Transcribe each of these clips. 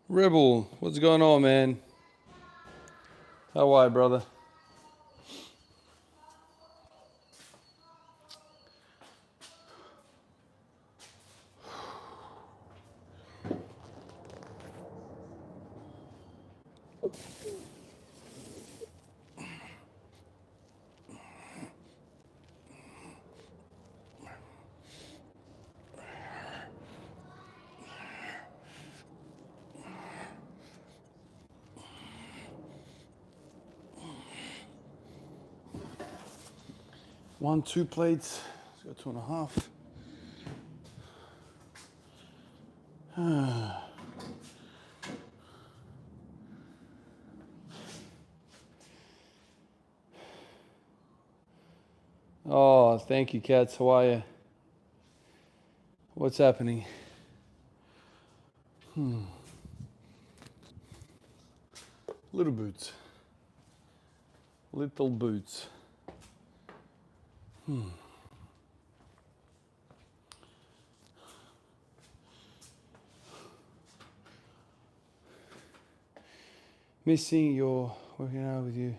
Rebel, what's going on, man? How are you, brother? One, 2 plates. Let's go 2.5. Oh, thank you, Cats. How are you? What's happening? Little boots. Little boots. Missing your working out with you.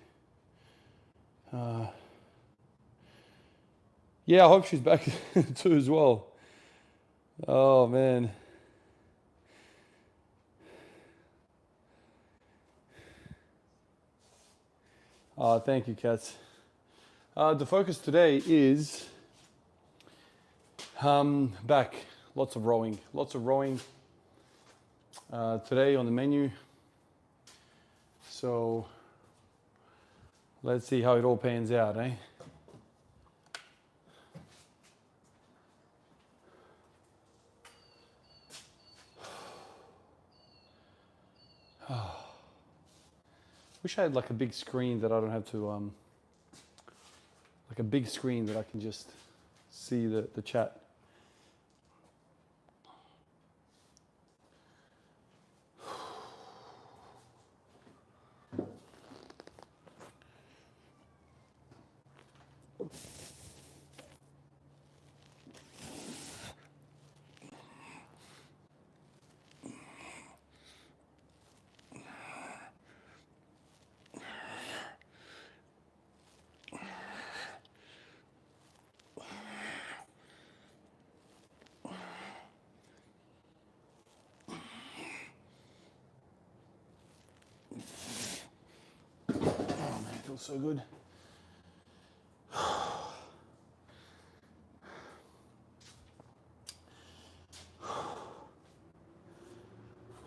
Yeah, I hope she's back too as well. Oh, man. Oh, thank you, Cats. The focus today is back. Lots of rowing. Lots of rowing today on the menu. So let's see how it all pans out, eh? Wish I had like a big screen that I don't have to, like a big screen that I can just see the chat. Oh man, it feels so good.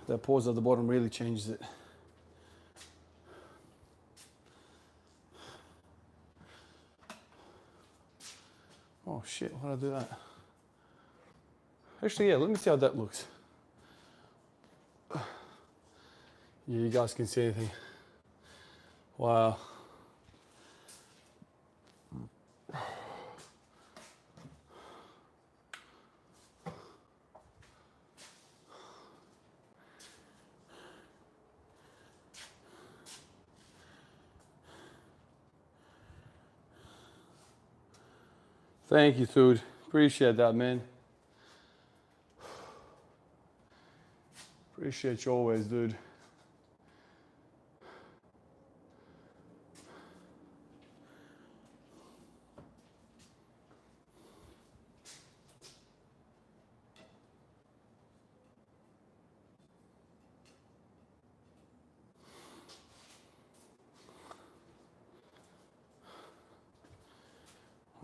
That pause at the bottom really changes it. Oh shit, why did I do that? Actually, yeah, let me see how that looks. Yeah, you guys can see anything. Wow. Thank you, dude. Appreciate that, man. Appreciate you always, dude.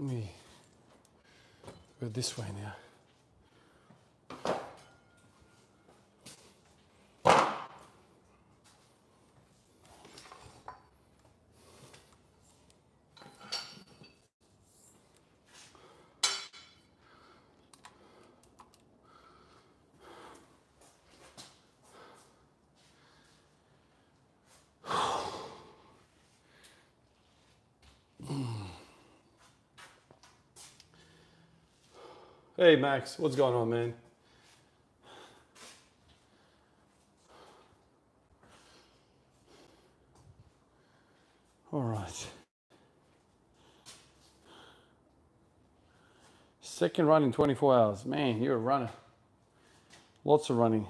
Let me go this way now. Hey, Max, what's going on, man? All right. Second run in 24 hours. Man, you're a runner. Lots of running.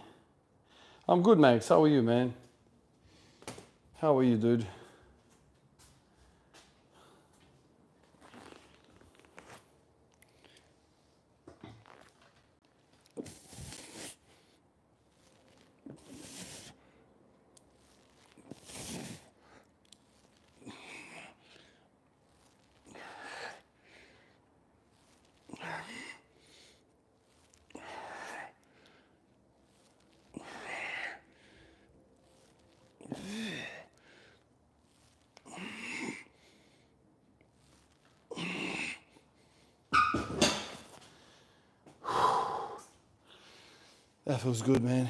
I'm good, Max. How are you, man? How are you, dude? That feels good, man.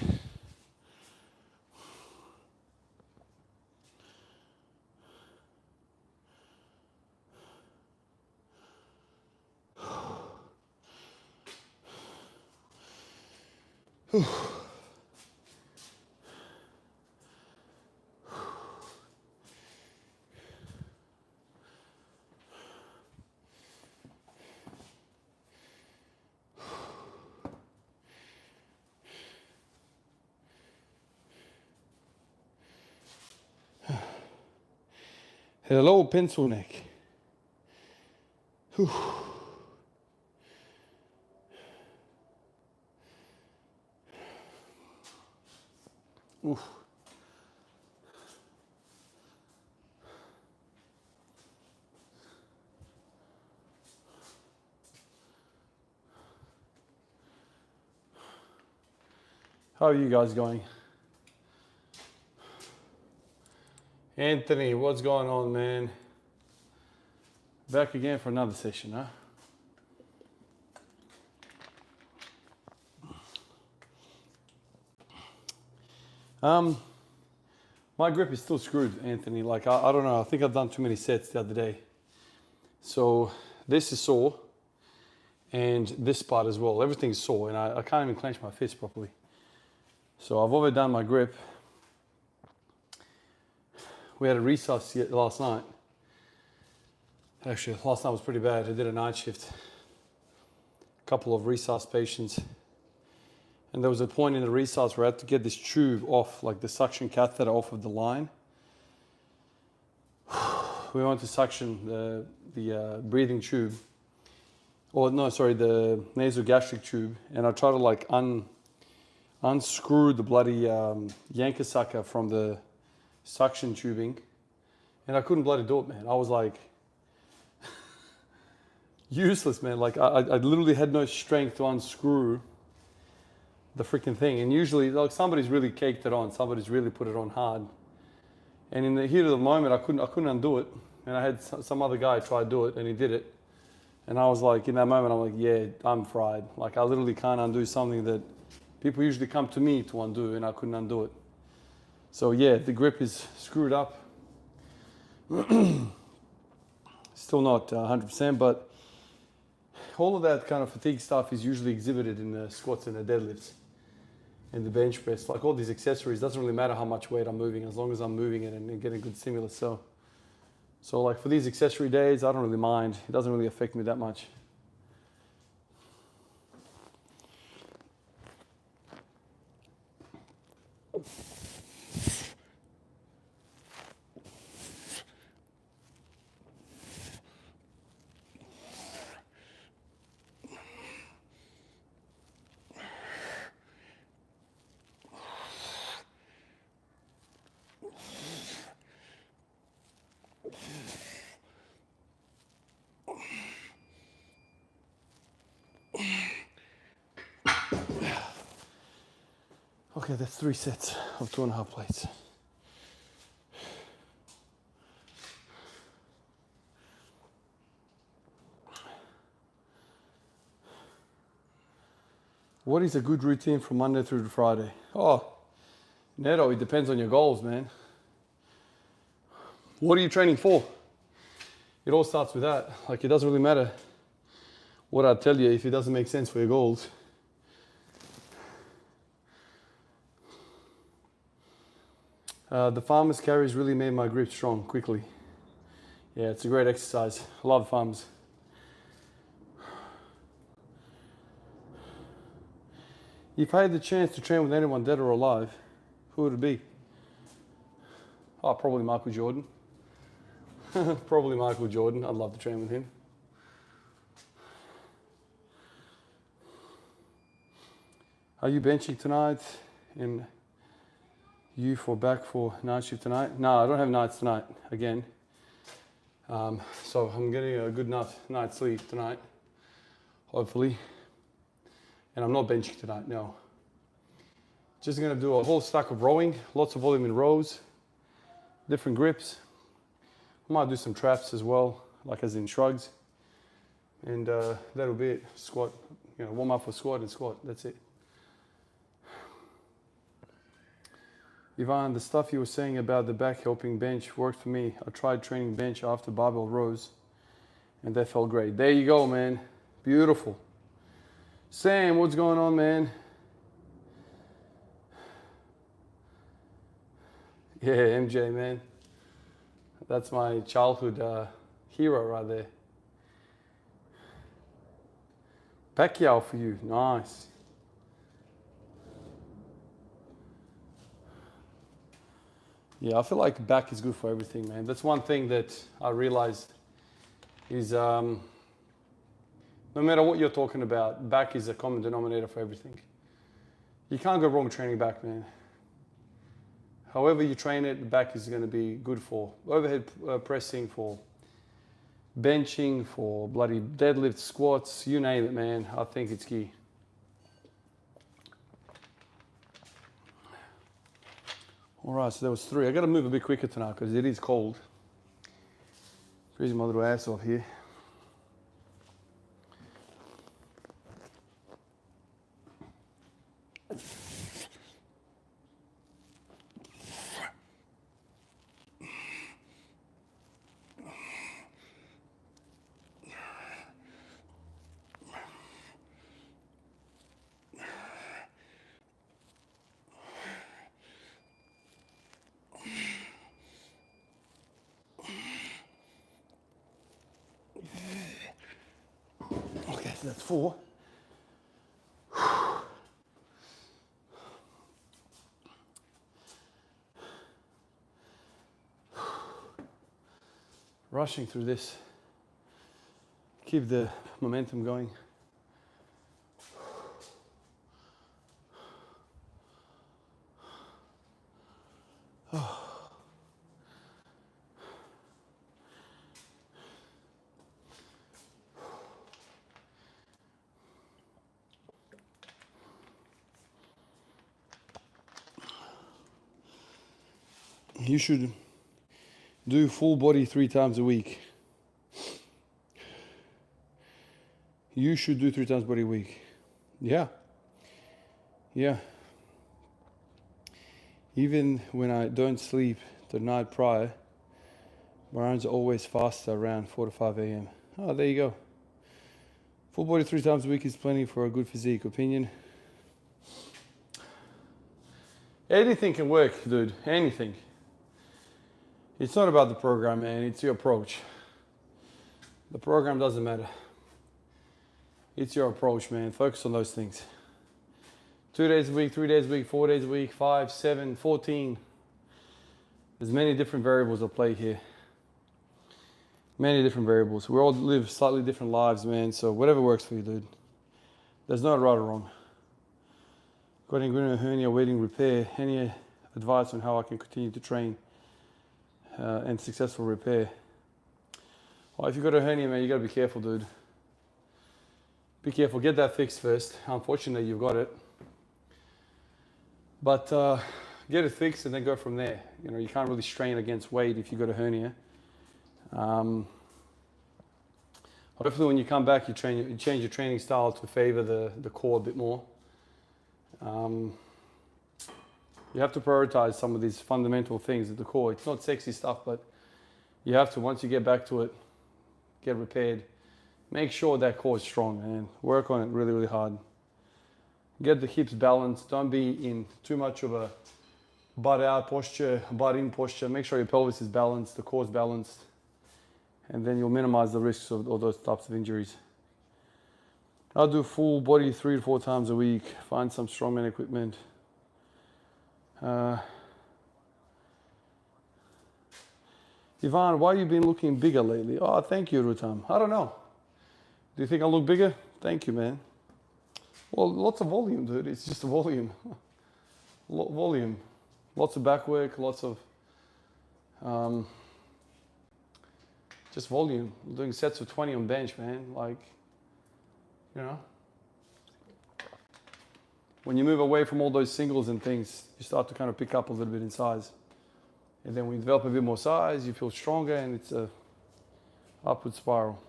Hello, pencil neck. Whew. Oof. How are you guys going? Anthony, what's going on, man? Back again for another session, huh? My grip is still screwed, Anthony. Like, I don't know. I think I've done too many sets the other day. So this is sore, and this part as well. Everything's sore, and I can't even clench my fist properly. So I've overdone my grip. We had a resus last night. Actually, last night was pretty bad. I did a night shift. A couple of resus patients. And there was a point in the resus where I had to get this tube off, like the suction catheter off of the line. We went to suction the breathing tube. Or no, sorry, the nasogastric tube. And I tried to like unscrew the bloody yanker sucker from the suction tubing. And I couldn't bloody do it, man. I was like, useless, man. Like I literally had no strength to unscrew the freaking thing. And usually, like, somebody's really caked it on. Somebody's really put it on hard. And in the heat of the moment, I couldn't undo it. And I had some other guy try to do it, and he did it. And I was like, in that moment, I'm like, yeah, I'm fried. Like, I literally can't undo something that people usually come to me to undo, and I couldn't undo it. So yeah, the grip is screwed up. Still not 100%, but all of that kind of fatigue stuff is usually exhibited in the squats and the deadlifts and the bench press. Like all these accessories, doesn't really matter how much weight I'm moving as long as I'm moving it and getting good stimulus. So like for these accessory days, I don't really mind. It doesn't really affect me that much. Okay, that's 3 sets of 2.5 plates. What is a good routine from Monday through to Friday? Oh, Neto, it depends on your goals, man. What are you training for? It all starts with that. Like, it doesn't really matter what I tell you if it doesn't make sense for your goals. The farmer's carries really made my grip strong quickly. Yeah, it's a great exercise. I love farmers. If I had the chance to train with anyone dead or alive, who would it be? Oh, probably Michael Jordan. Probably Michael Jordan. I'd love to train with him. Are you benching tonight? And you back for night shift tonight? No, I don't have nights tonight again. So I'm getting a good enough night's sleep tonight, hopefully. And I'm not benching tonight, no. Just gonna do a whole stack of rowing, lots of volume in rows, different grips. I might do some traps as well, like as in shrugs. And that'll be it. Squat, warm up for squat and squat, that's it. Ivan, the stuff you were saying about the back helping bench worked for me. I tried training bench after barbell rows and that felt great. There you go, man. Beautiful. Sam, what's going on, man? Yeah, MJ, man. That's my childhood hero right there. Pacquiao for you, nice. Yeah, I feel like back is good for everything, man. That's one thing that I realized is no matter what you're talking about, back is a common denominator for everything. You can't go wrong training back, man. However you train it, the back is going to be good for overhead pressing, for benching, for bloody deadlift, squats, you name it, man. I think it's key. All right, so that was 3. I got to move a bit quicker tonight because it is cold. Freezing my little ass off here. Okay, so that's 4. Rushing through this. Keep the momentum going. You should do full body 3 times a week. You should do 3 times body a week. Yeah. Yeah. Even when I don't sleep the night prior, my runs are always faster around 4 to 5 a.m. Oh, there you go. Full body 3 times a week is plenty for a good physique. Opinion? Anything can work, dude. Anything. It's not about the program, man. It's your approach. The program doesn't matter. It's your approach, man. Focus on those things. 2 days a week, 3 days a week, 4 days a week, 5, 7, 14. There's many different variables at play here. Many different variables. We all live slightly different lives, man. So whatever works for you, dude. There's no right or wrong. Got inguinal hernia waiting repair. Any advice on how I can continue to train and successful repair? Well, if you've got a hernia, man, you got to be careful, dude. Be careful. Get that fixed first. Unfortunately, you've got it. But get it fixed and then go from there. You can't really strain against weight if you've got a hernia. Hopefully when you come back, you change your training style to favor the core a bit more. You have to prioritize some of these fundamental things at the core. It's not sexy stuff, but you have to, once you get back to it, get repaired, make sure that core is strong and work on it really, really hard. Get the hips balanced. Don't be in too much of a butt out posture, butt in posture. Make sure your pelvis is balanced, the core is balanced, and then you'll minimize the risks of all those types of injuries. I'll do full body 3 to 4 times a week. Find some strongman equipment. Ivan, why you been looking bigger lately? Oh, thank you, Rutam. I don't know. Do you think I look bigger? Thank you, man. Well, lots of volume, dude. It's just a volume. Volume. Lots of back work, lots of just volume. I'm doing sets of 20 on bench, man. Like, you know. When you move away from all those singles and things, you start to kind of pick up a little bit in size. And then when you develop a bit more size, you feel stronger, and it's a upward spiral.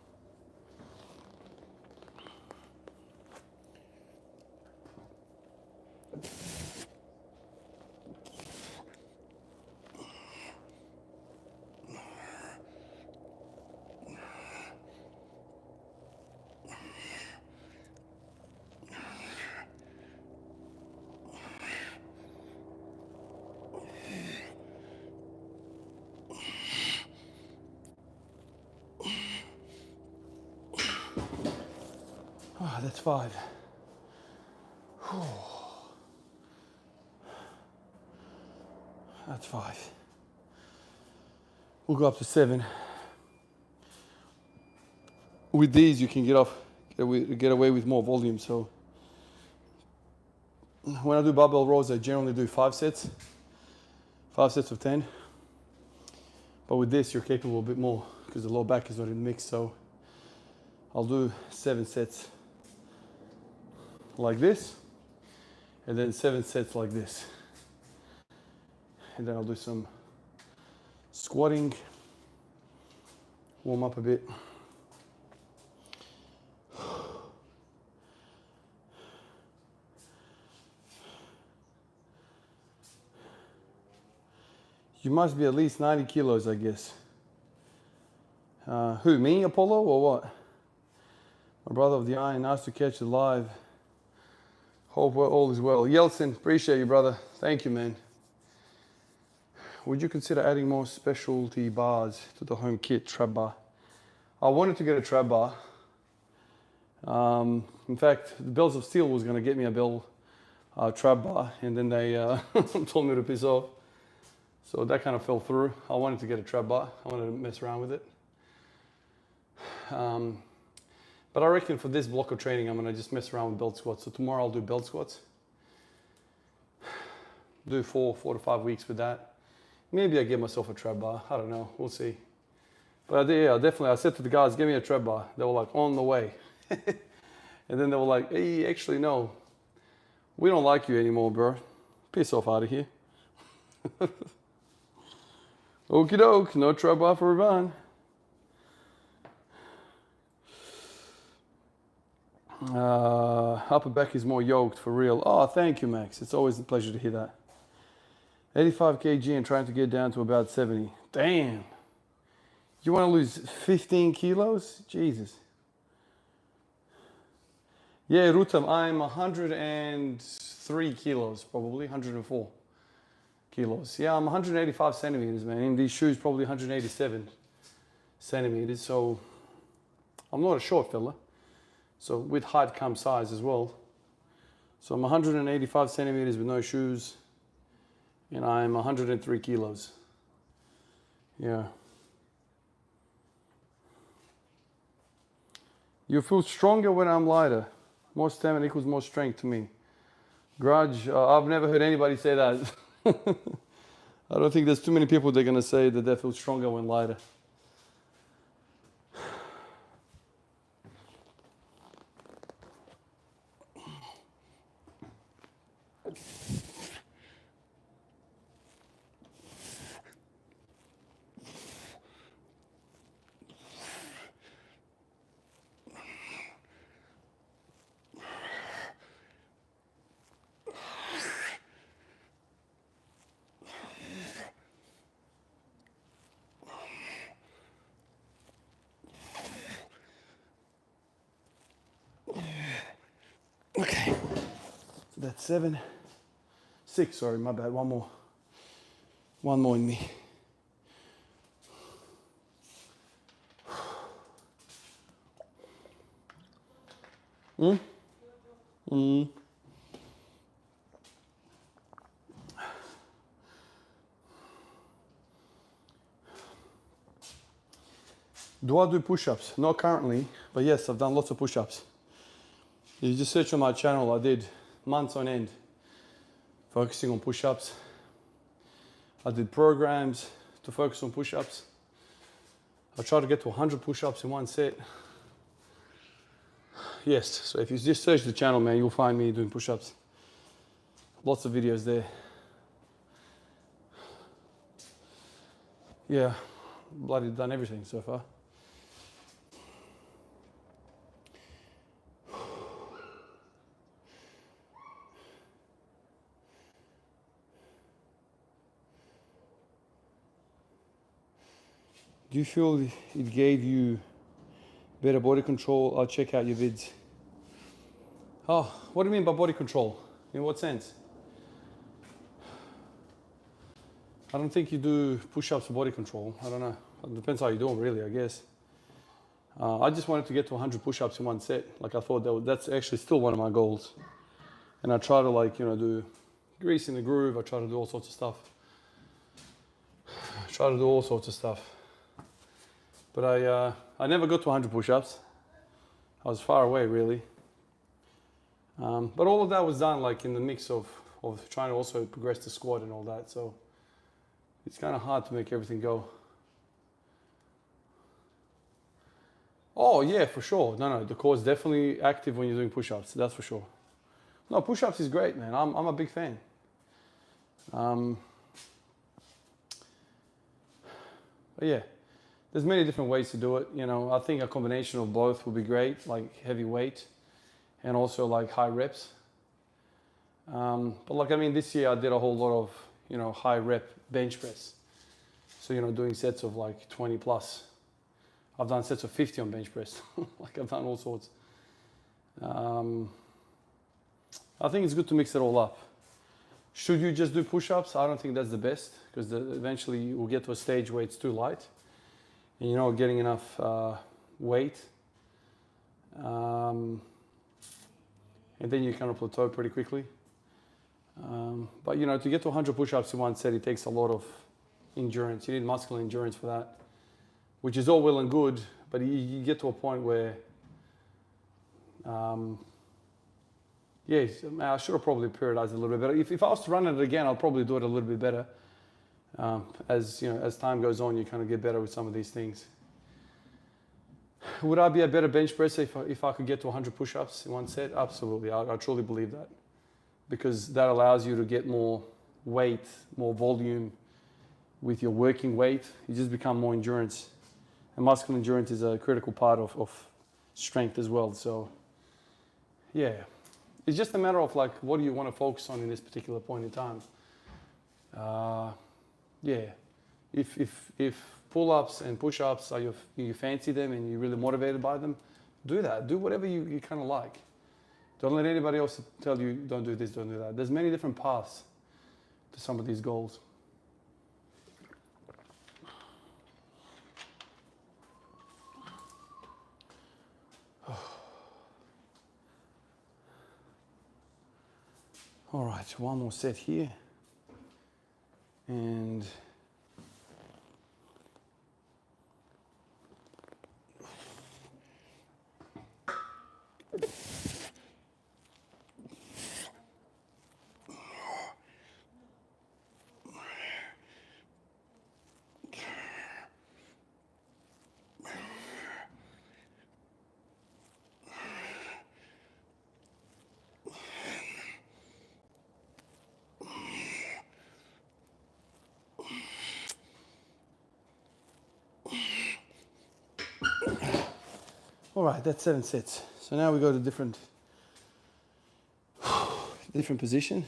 Oh, that's 5. Whew. That's 5. We'll go up to 7. With these, you can get away with more volume. So when I do barbell rows, I generally do 5 sets. 5 sets of 10. But with this, you're capable a bit more because the low back is not in the mix. So I'll do 7 sets like this, and then 7 sets like this. And then I'll do some squatting, warm up a bit. You must be at least 90 kilos, I guess. Who, me, Apollo, or what? My brother of the iron, nice to catch it live. Hope all is well. Yeltsin, appreciate you, brother. Thank you, man. Would you consider adding more specialty bars to the home kit, trap bar? I wanted to get a trap bar. In fact, the Bells of Steel was going to get me a Bell trap bar, and then they told me to piss off. So that kind of fell through. I wanted to get a trap bar. I wanted to mess around with it. But I reckon for this block of training, I'm going to just mess around with belt squats. So tomorrow I'll do belt squats. Do 4 to 5 weeks with that. Maybe I get myself a trap bar. I don't know. We'll see. But yeah, definitely. I said to the guys, give me a trap bar. They were like, on the way. And then they were like, hey, actually, no. We don't like you anymore, bro. Piss off out of here. Okie doke. No trap bar for Ivan. Upper back is more yoked for real. Oh, thank you, Max. It's always a pleasure to hear that. 85 kg and trying to get down to about 70. Damn. You want to lose 15 kilos? Jesus. Yeah, Rutam, I'm 103 kilos, probably 104 kilos. Yeah, I'm 185 centimeters, man. In these shoes, probably 187 centimeters. So I'm not a short fella. So with height comes size as well. So I'm 185 centimeters with no shoes, and I'm 103 kilos. Yeah. You feel stronger when I'm lighter. More stamina equals more strength to me. Grudge, I've never heard anybody say that. I don't think there's too many people that are going to say that they feel stronger when lighter. Okay, so that's 7, 6, sorry, my bad, one more in me. Mm? Mm. Do I do push-ups? Not currently, but yes, I've done lots of push-ups. You just search on my channel, I did months on end focusing on push-ups. I did programs to focus on push-ups. I tried to get to 100 push-ups in one set. Yes, so if you just search the channel, man, you'll find me doing push-ups. Lots of videos there. Yeah, bloody done everything so far. Do you feel it gave you better body control? I'll check out your vids. Oh, what do you mean by body control? In what sense? I don't think you do push-ups for body control. I don't know. It depends how you do them, really, I guess. I just wanted to get to 100 push-ups in one set. Like I thought that's actually still one of my goals. And I try to do grease in the groove. I try to do all sorts of stuff. But I never got to 100 push-ups. I was far away, really. But all of that was done like in the mix of trying to also progress the squat and all that. So it's kind of hard to make everything go. Oh yeah, for sure. No, the core is definitely active when you're doing push-ups. That's for sure. No, push-ups is great, man. I'm a big fan. But yeah, there's many different ways to do it. You know, I think a combination of both would be great, like heavy weight and also like high reps. But like, I mean, this year I did a whole lot of, high rep bench press. So, doing sets of like 20 plus. I've done sets of 50 on bench press. Like I've done all sorts. I think it's good to mix it all up. Should you just do push-ups? I don't think that's the best because eventually you will get to a stage where it's too light and you're not getting enough weight. And then you kind of plateau pretty quickly. But to get to 100 push-ups in one set, it takes a lot of endurance. You need muscular endurance for that, which is all well and good, but you get to a point where, I should have probably periodized a little bit better. If I was to run it again, I'll probably do it a little bit better. As time goes on, you kind of get better with some of these things. Would I be a better bench presser if I could get to 100 push-ups in one set? Absolutely, I truly believe that. Because that allows you to get more weight, more volume with your working weight. You just become more endurance. And muscular endurance is a critical part of strength as well. So, yeah. It's just a matter of like, what do you want to focus on in this particular point in time? If pull-ups and push-ups, you fancy them and you're really motivated by them, do that. Do whatever you kind of like. Don't let anybody else tell you, don't do this, don't do that. There's many different paths to some of these goals. All right, one more set here. And all right, that's 7 sets. So now we go to different position.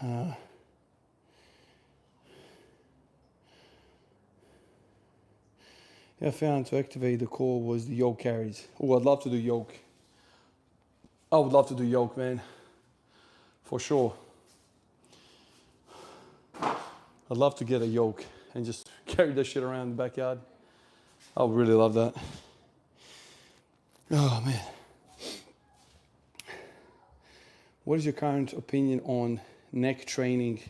I found to activate the core was the yoke carries. Oh, I'd love to do yoke. I would love to do yoke, man. For sure. I'd love to get a yoke and just carry that shit around the backyard. I would really love that. Oh man. What is your current opinion on neck training?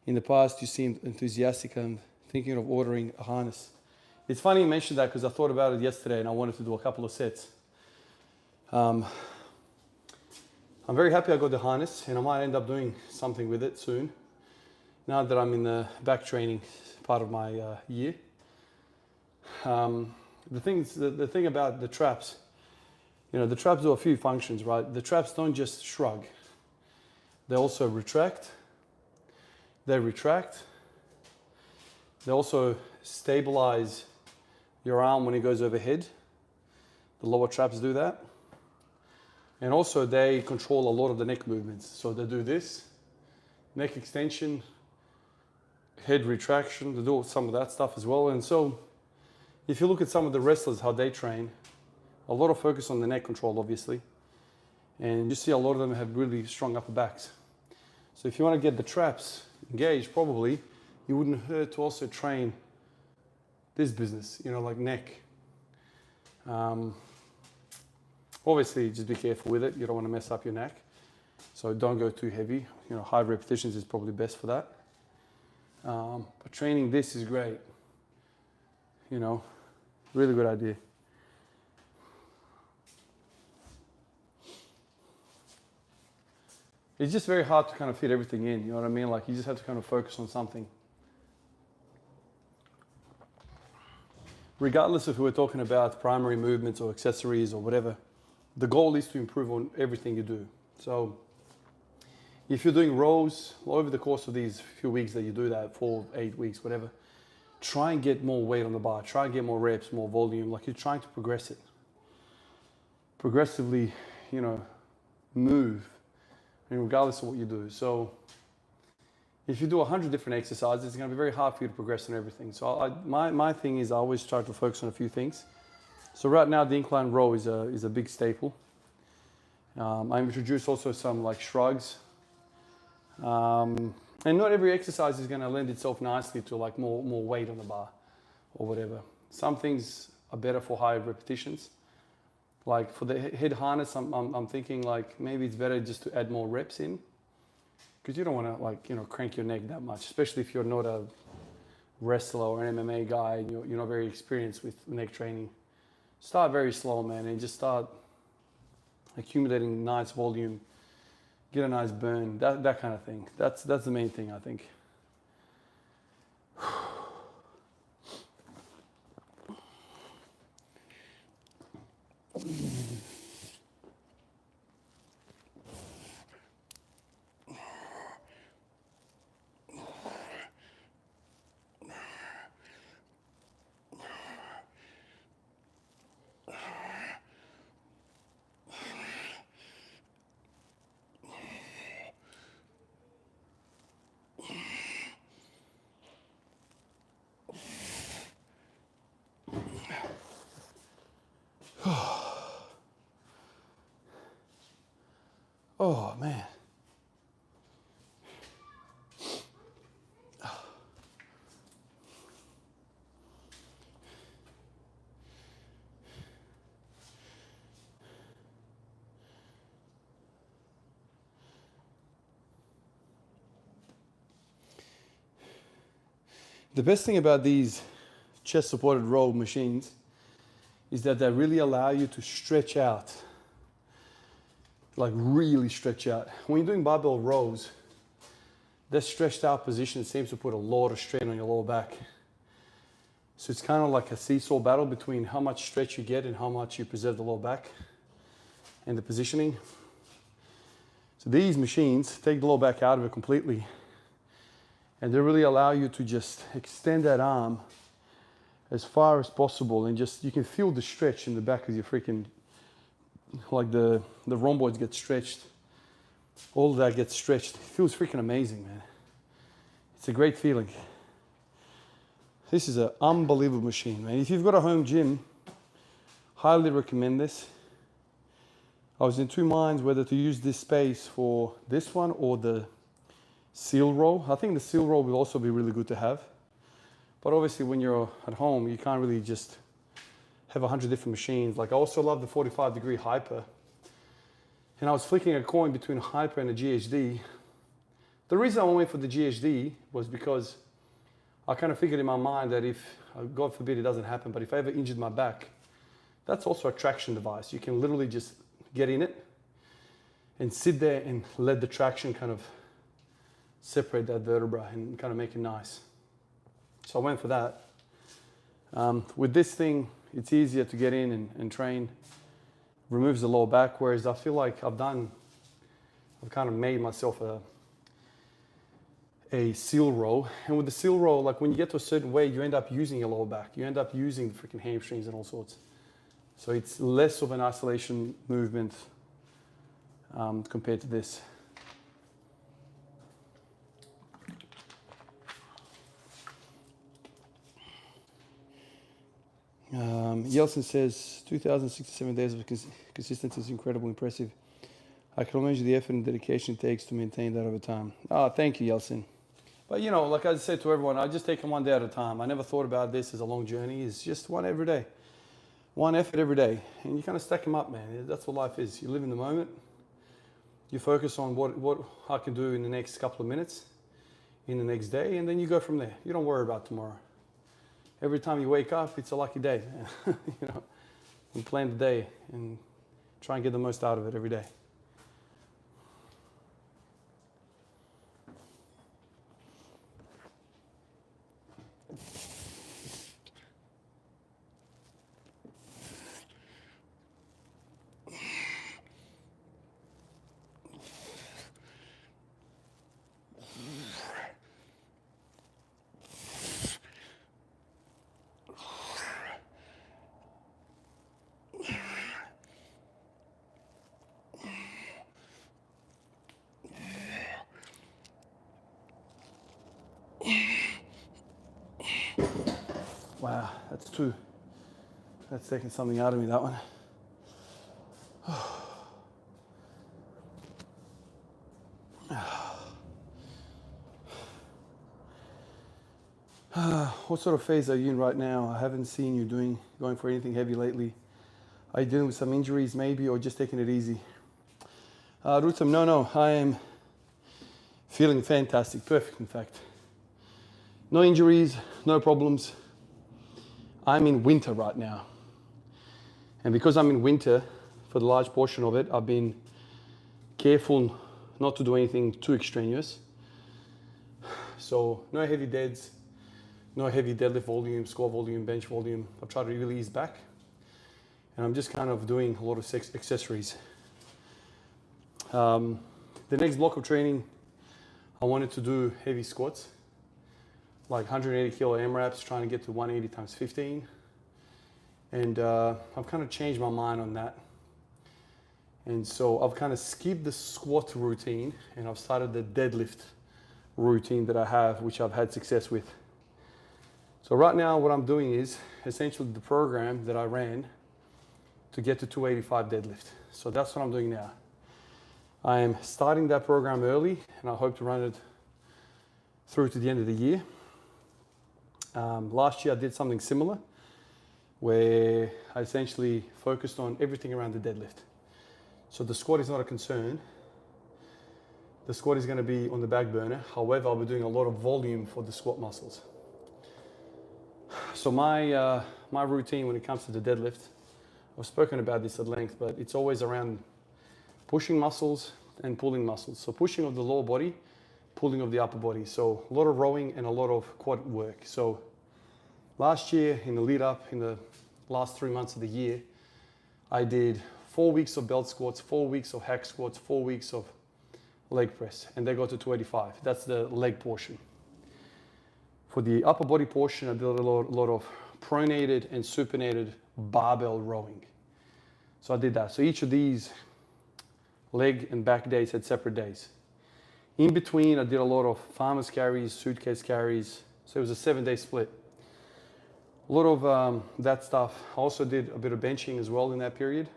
In the past, you seemed enthusiastic and thinking of ordering a harness. It's funny you mentioned that because I thought about it yesterday and I wanted to do a couple of sets. I'm very happy I got the harness and I might end up doing something with it soon. Now that I'm in the back training part of my year. The thing about the traps, you know, the traps do a few functions, right? The traps don't just shrug. They also retract. They retract. They also stabilize your arm when it goes overhead. The lower traps do that. And also they control a lot of the neck movements. So they do this, neck extension, head retraction, they do some of that stuff as well. And so if you look at some of the wrestlers, how they train, a lot of focus on the neck control, obviously. And you see a lot of them have really strong upper backs. So if you want to get the traps engaged, probably you wouldn't hurt to also train this business, you know, like neck. Obviously, just be careful with it. You don't want to mess up your neck. So don't go too heavy. You know, high repetitions is probably best for that. But training this is great. You know, really good idea. It's just very hard to kind of fit everything in, you know what I mean? Like you just have to kind of focus on something. Regardless if we're talking about primary movements or accessories or whatever, the goal is to improve on everything you do. So if you're doing rows over the course of these few weeks that you do that, 4, 8 weeks, whatever, try and get more weight on the bar, try and get more reps, more volume, like you're trying to progress it. Progressively, you know, move. I mean, regardless of what you do. So if you do 100 different exercises, it's going to be very hard for you to progress on everything. So my thing is I always try to focus on a few things. So right now the incline row is a big staple. I introduced also some like shrugs. And not every exercise is going to lend itself nicely to like more weight on the bar or whatever. Some things are better for higher repetitions. Like for the head harness, I'm thinking like maybe it's better just to add more reps in, because you don't want to like, you know, crank your neck that much, especially if you're not a wrestler or an MMA guy and you're not very experienced with neck training. Start very slow, man, and just start accumulating nice volume, get a nice burn, that kind of thing. That's the main thing, I think. Oh, man. The best thing about these chest supported row machines is that they really allow you to stretch out, like really stretch out. When you're doing barbell rows, that stretched out position seems to put a lot of strain on your lower back. So it's kind of like a seesaw battle between how much stretch you get and how much you preserve the lower back and the positioning. So these machines take the lower back out of it completely, and they really allow you to just extend that arm as far as possible, and just, you can feel the stretch in the back of your freaking, like the rhomboids get stretched. All of that gets stretched. It feels freaking amazing, man. It's a great feeling. This is an unbelievable machine, man. If you've got a home gym, highly recommend this. I was in two minds whether to use this space for this one or the seal row. I think the seal row will also be really good to have. But obviously when you're at home, you can't really just have 100 different machines. Like I also love the 45-degree hyper. And I was flicking a coin between a hyper and a GHD. The reason I went for the GHD was because I kind of figured in my mind that if, God forbid it doesn't happen, but if I ever injured my back, that's also a traction device. You can literally just get in it and sit there and let the traction kind of separate that vertebra and kind of make it nice. So I went for that. With this thing, it's easier to get in and train. Removes the lower back, whereas I feel like I've kind of made myself a seal row. And with the seal row, like when you get to a certain weight, you end up using your lower back. You end up using the freaking hamstrings and all sorts. So it's less of an isolation movement compared to this. Yeltsin says 2,067 days of consistency is incredibly impressive. I can imagine the effort and dedication it takes to maintain that over time. Thank you, Yeltsin. But you know, like I said to everyone, I just take them one day at a time. I never thought about this as a long journey. It's just one every day. One effort every day. And you kind of stack them up, man. That's what life is. You live in the moment. You focus on what I can do in the next couple of minutes, in the next day, and then you go from there. You don't worry about tomorrow. Every time you wake up, it's a lucky day. You know, you plan the day and try and get the most out of it every day. Wow, that's taking something out of me, that one. What sort of phase are you in right now? I haven't seen you going for anything heavy lately. Are you dealing with some injuries maybe, or just taking it easy? Rutam, no, I am feeling fantastic, perfect in fact. No injuries, no problems. I'm in winter right now. And because I'm in winter, for the large portion of it, I've been careful not to do anything too extraneous. So no heavy deads, no heavy deadlift volume, squat volume, bench volume. I've tried to really ease back. And I'm just kind of doing a lot of accessories. The next block of training, I wanted to do heavy squats, like 180 kilo AMRAPs, trying to get to 180 times 15. And I've kind of changed my mind on that. And so I've kind of skipped the squat routine and I've started the deadlift routine that I have, which I've had success with. So right now what I'm doing is essentially the program that I ran to get to 285 deadlift. So that's what I'm doing now. I am starting that program early and I hope to run it through to the end of the year. Last year I did something similar where I essentially focused on everything around the deadlift. So the squat is not a concern. The squat is going to be on the back burner. However, I'll be doing a lot of volume for the squat muscles. So my routine when it comes to the deadlift, I've spoken about this at length, but it's always around pushing muscles and pulling muscles. So pushing of the lower body, pulling of the upper body. So a lot of rowing and a lot of quad work. So last year in the lead up, in the last 3 months of the year, I did 4 weeks of belt squats, 4 weeks of hack squats, 4 weeks of leg press, and they go to 285. That's the leg portion. For the upper body portion, I did a lot of pronated and supinated barbell rowing. So I did that. So each of these leg and back days had separate days. In between, I did a lot of farmer's carries, suitcase carries. So it was a 7-day split. A lot of that stuff. I also did a bit of benching as well in that period.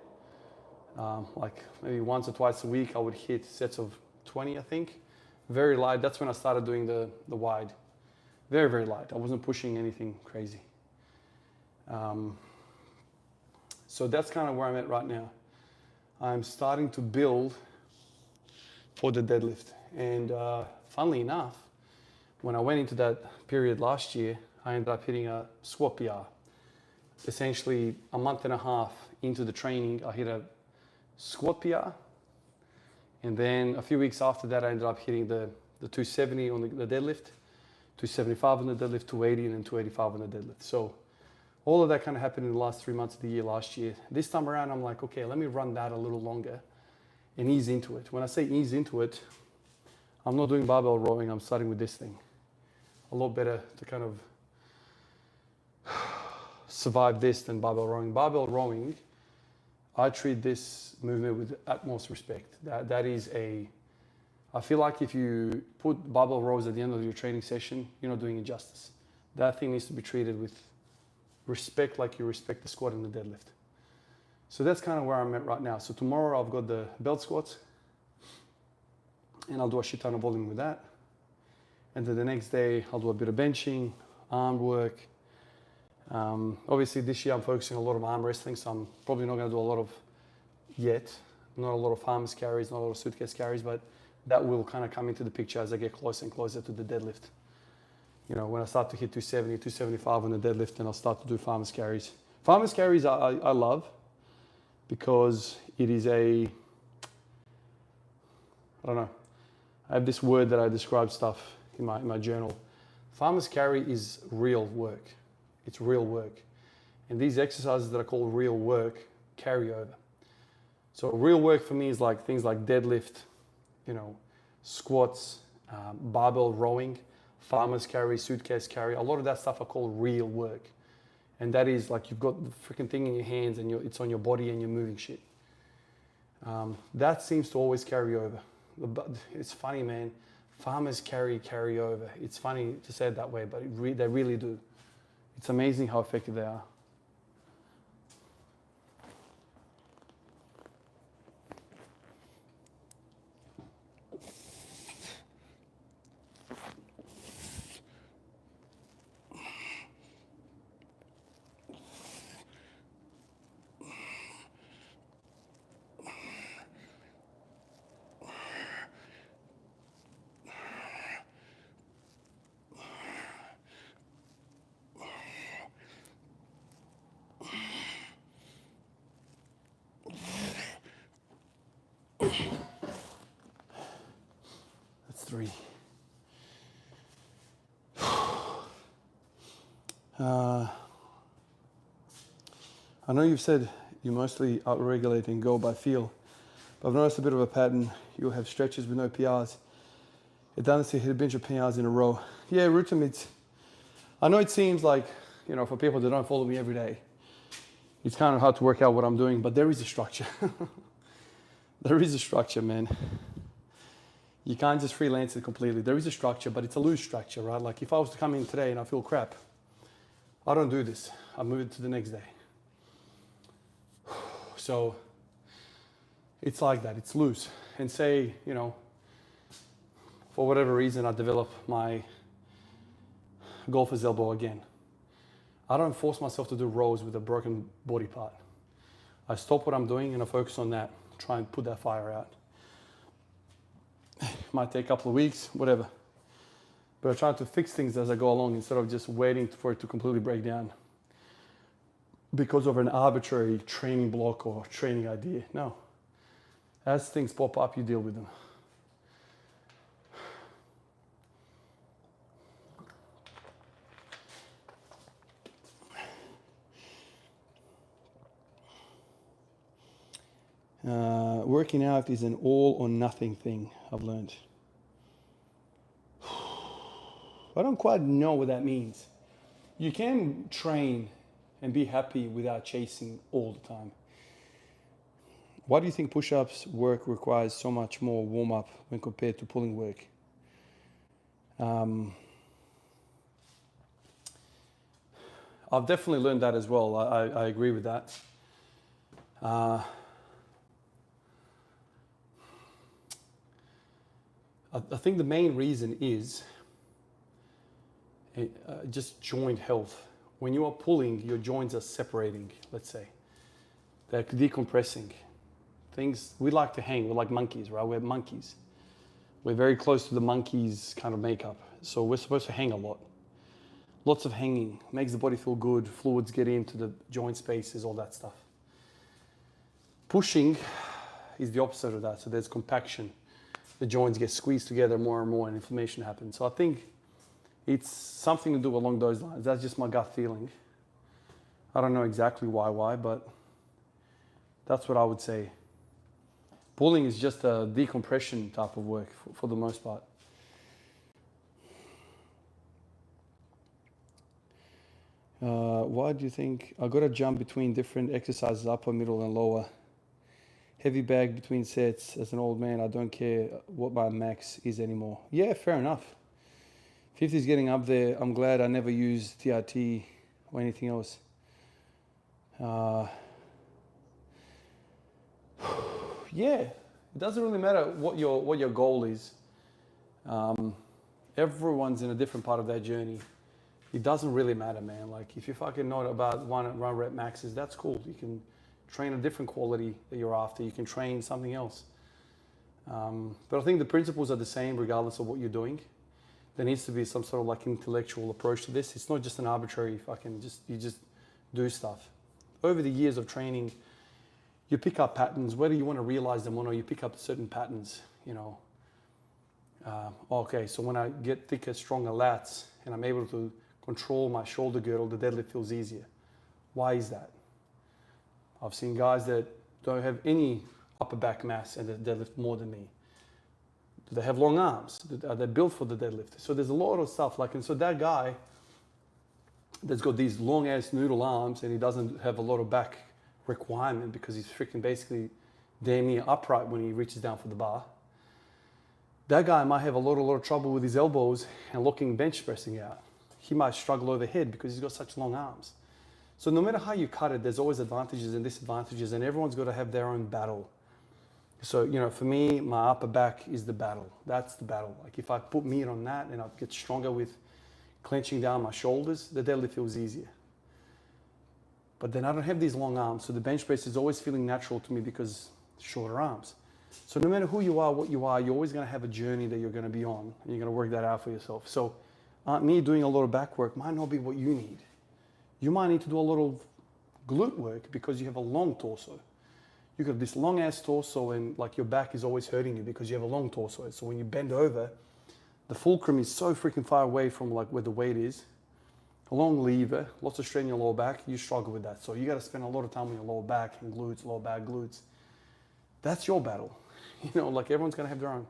Like maybe once or twice a week, I would hit sets of 20, I think. Very light. That's when I started doing the wide. Very, very light. I wasn't pushing anything crazy. So that's kind of where I'm at right now. I'm starting to build for the deadlift. And funnily enough, when I went into that period last year, I ended up hitting a squat PR. Essentially, a month and a half into the training, I hit a squat PR. And then a few weeks after that, I ended up hitting the 270 on the deadlift, 275 on the deadlift, 280, and then 285 on the deadlift. So all of that kind of happened in the last 3 months of the year last year. This time around, I'm like, okay, let me run that a little longer and ease into it. When I say ease into it, I'm not doing barbell rowing, I'm starting with this thing. A lot better to kind of survive this than barbell rowing. Barbell rowing, I treat this movement with utmost respect. That is I feel like if you put barbell rows at the end of your training session, you're not doing it justice. That thing needs to be treated with respect like you respect the squat and the deadlift. So that's kind of where I'm at right now. So tomorrow I've got the belt squats and I'll do a shit ton of volume with that. And then the next day I'll do a bit of benching, arm work. Obviously this year I'm focusing a lot of arm wrestling, so I'm probably not going to do a lot of not a lot of farmers carries, not a lot of suitcase carries, but that will kind of come into the picture as I get closer and closer to the deadlift. You know, when I start to hit 270, 275 on the deadlift, then I'll start to do farmers carries. Farmers carries I love because it is I don't know, I have this word that I describe stuff in my journal. Farmers carry is real work. It's real work. And these exercises that are called real work carry over. So real work for me is like things like deadlift, you know, squats, barbell rowing, farmers carry, suitcase carry. A lot of that stuff are called real work. And that is like you've got the freaking thing in your hands and it's on your body and you're moving shit. That seems to always carry over. It's funny, man. Farmers carry over. It's funny to say it that way, but they really do. It's amazing how effective they are. That's 3. I know you've said you mostly out-regulate and go by feel, but I've noticed a bit of a pattern. You'll have stretches with no PRs. It doesn't see hit a bunch of PRs in a row. Yeah, Rutam, I know it seems like, you know, for people that don't follow me every day, it's kind of hard to work out what I'm doing, but there is a structure. There is a structure, man. You can't just freelance it completely. There is a structure, but it's a loose structure, right? Like if I was to come in today and I feel crap, I don't do this. I move it to the next day. So it's like that, it's loose. And say, you know, for whatever reason, I develop my golfer's elbow again. I don't force myself to do rows with a broken body part. I stop what I'm doing and I focus on that, try and put that fire out. Might take a couple of weeks, whatever. But I try to fix things as I go along instead of just waiting for it to completely break down because of an arbitrary training block or training idea. No. As things pop up, you deal with them. Working out is an all or nothing thing, I've learned. I don't quite know what that means. You can train and be happy without chasing all the time. Why do you think push-ups work requires so much more warm-up when compared to pulling work? I've definitely learned that as well. I agree with that. I think the main reason is just joint health. When you are pulling, your joints are separating, let's say. They're decompressing. Things, we like to hang, we're like monkeys, right? We're monkeys. We're very close to the monkeys kind of makeup. So we're supposed to hang a lot. Lots of hanging, makes the body feel good, fluids get into the joint spaces, all that stuff. Pushing is the opposite of that. So there's compaction. The joints get squeezed together more and more and inflammation happens. So I think it's something to do along those lines. That's just my gut feeling. I don't know exactly why, but that's what I would say. Pulling is just a decompression type of work for the most part. Why do you think I got to jump between different exercises, upper, middle, and lower? Heavy bag between sets. As an old man, I don't care what my max is anymore. Yeah, fair enough. 50 is getting up there. I'm glad I never used TRT or anything else. Yeah, it doesn't really matter what your goal is. Everyone's in a different part of that journey. It doesn't really matter, man. Like if you fucking know about one rep maxes, that's cool. You can train a different quality that you're after. You can train something else. But I think the principles are the same regardless of what you're doing. There needs to be some sort of like intellectual approach to this. It's not just an arbitrary fucking you just do stuff. Over the years of training, you pick up patterns, whether you want to realize them or not, you pick up certain patterns, you know. Okay, so when I get thicker, stronger lats and I'm able to control my shoulder girdle, the deadlift feels easier. Why is that? I've seen guys that don't have any upper back mass and they deadlift more than me. Do they have long arms? Are they built for the deadlift? So there's a lot of stuff like, and so that guy that's got these long ass noodle arms and he doesn't have a lot of back requirement because he's freaking basically damn near upright when he reaches down for the bar. That guy might have a lot of trouble with his elbows and locking bench pressing out. He might struggle overhead because he's got such long arms. So no matter how you cut it, there's always advantages and disadvantages, and everyone's got to have their own battle. So, you know, for me, my upper back is the battle. That's the battle. Like if I put meat on that and I get stronger with clenching down my shoulders, the deadlift feels easier. But then I don't have these long arms, so the bench press is always feeling natural to me because shorter arms. So no matter who you are, what you are, you're always going to have a journey that you're going to be on, and you're going to work that out for yourself. So me doing a lot of back work might not be what you need. You might need to do a lot of glute work because you have a long torso. You got this long ass torso and like your back is always hurting you because you have a long torso. So when you bend over, the fulcrum is so freaking far away from like where the weight is. A long lever, lots of strain in your lower back, you struggle with that. So you got to spend a lot of time on your lower back and glutes, lower back, glutes. That's your battle. You know, like everyone's going to have their own.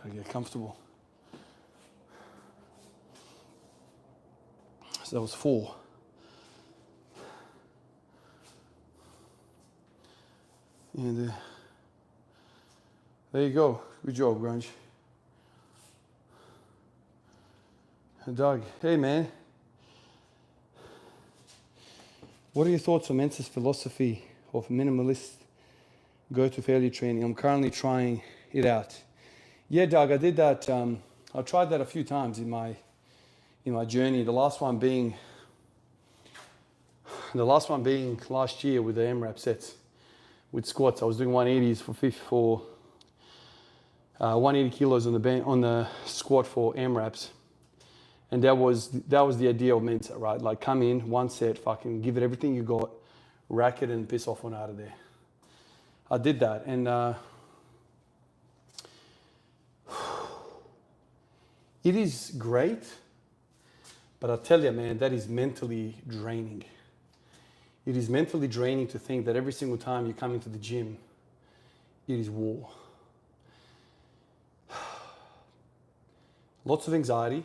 Gotta get comfortable. So that was 4. And there you go. Good job, Grunge. Doug, hey man. What are your thoughts on Mensa's philosophy of minimalist go-to failure training? I'm currently trying it out. Yeah, Doug, I did that. I tried that a few times in my journey. The last one being last year with the MRAP sets with squats. I was doing 180s for 180 kilos on the squat for MRAPs, and that was the idea of Mensa, right? Like come in, one set, fucking give it everything you got, rack it, and piss off on out of there. I did that, and it is great, But I tell you, man, that is mentally draining. It is mentally draining to think that every single time you come into the gym, it is war. Lots of anxiety,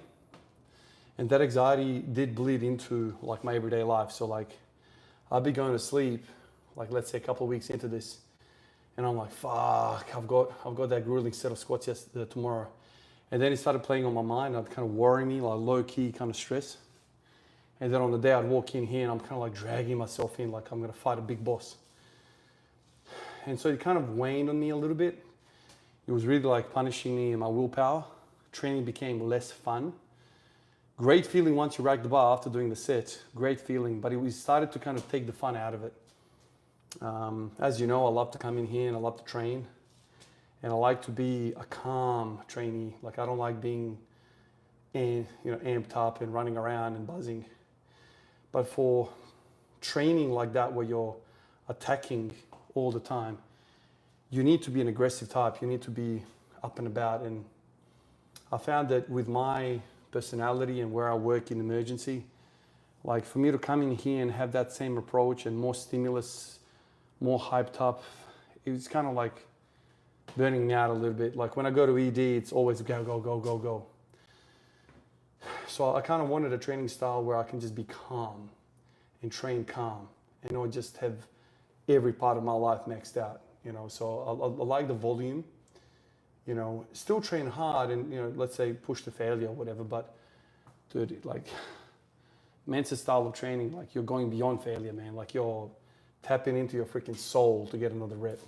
and that anxiety did bleed into like my everyday life. So like I'd be going to sleep, like let's say a couple of weeks into this, and I'm like, fuck, I've got that grueling set of squats tomorrow. And then it started playing on my mind. I'd kind of worry me, like low key kind of stress. And then on the day I'd walk in here and I'm kind of like dragging myself in like I'm gonna fight a big boss. And so it kind of waned on me a little bit. It was really like punishing me and my willpower. Training became less fun. Great feeling once you rack the bar after doing the set, great feeling, but we started to kind of take the fun out of it. As you know, I love to come in here and I love to train. And I like to be a calm trainee. Like I don't like being amped up and running around and buzzing. But for training like that where you're attacking all the time, you need to be an aggressive type. You need to be up and about. And I found that with my personality and where I work in emergency, like for me to come in here and have that same approach and more stimulus, more hyped up, it was kind of like burning me out a little bit. Like when I go to ED, it's always go, go, go, go, go. So I kind of wanted a training style where I can just be calm and train calm and not just have every part of my life maxed out, So I like the volume, still train hard and, let's say push to failure or whatever, but dude, like Mensa's style of training, like you're going beyond failure, man. Like you're tapping into your freaking soul to get another rep.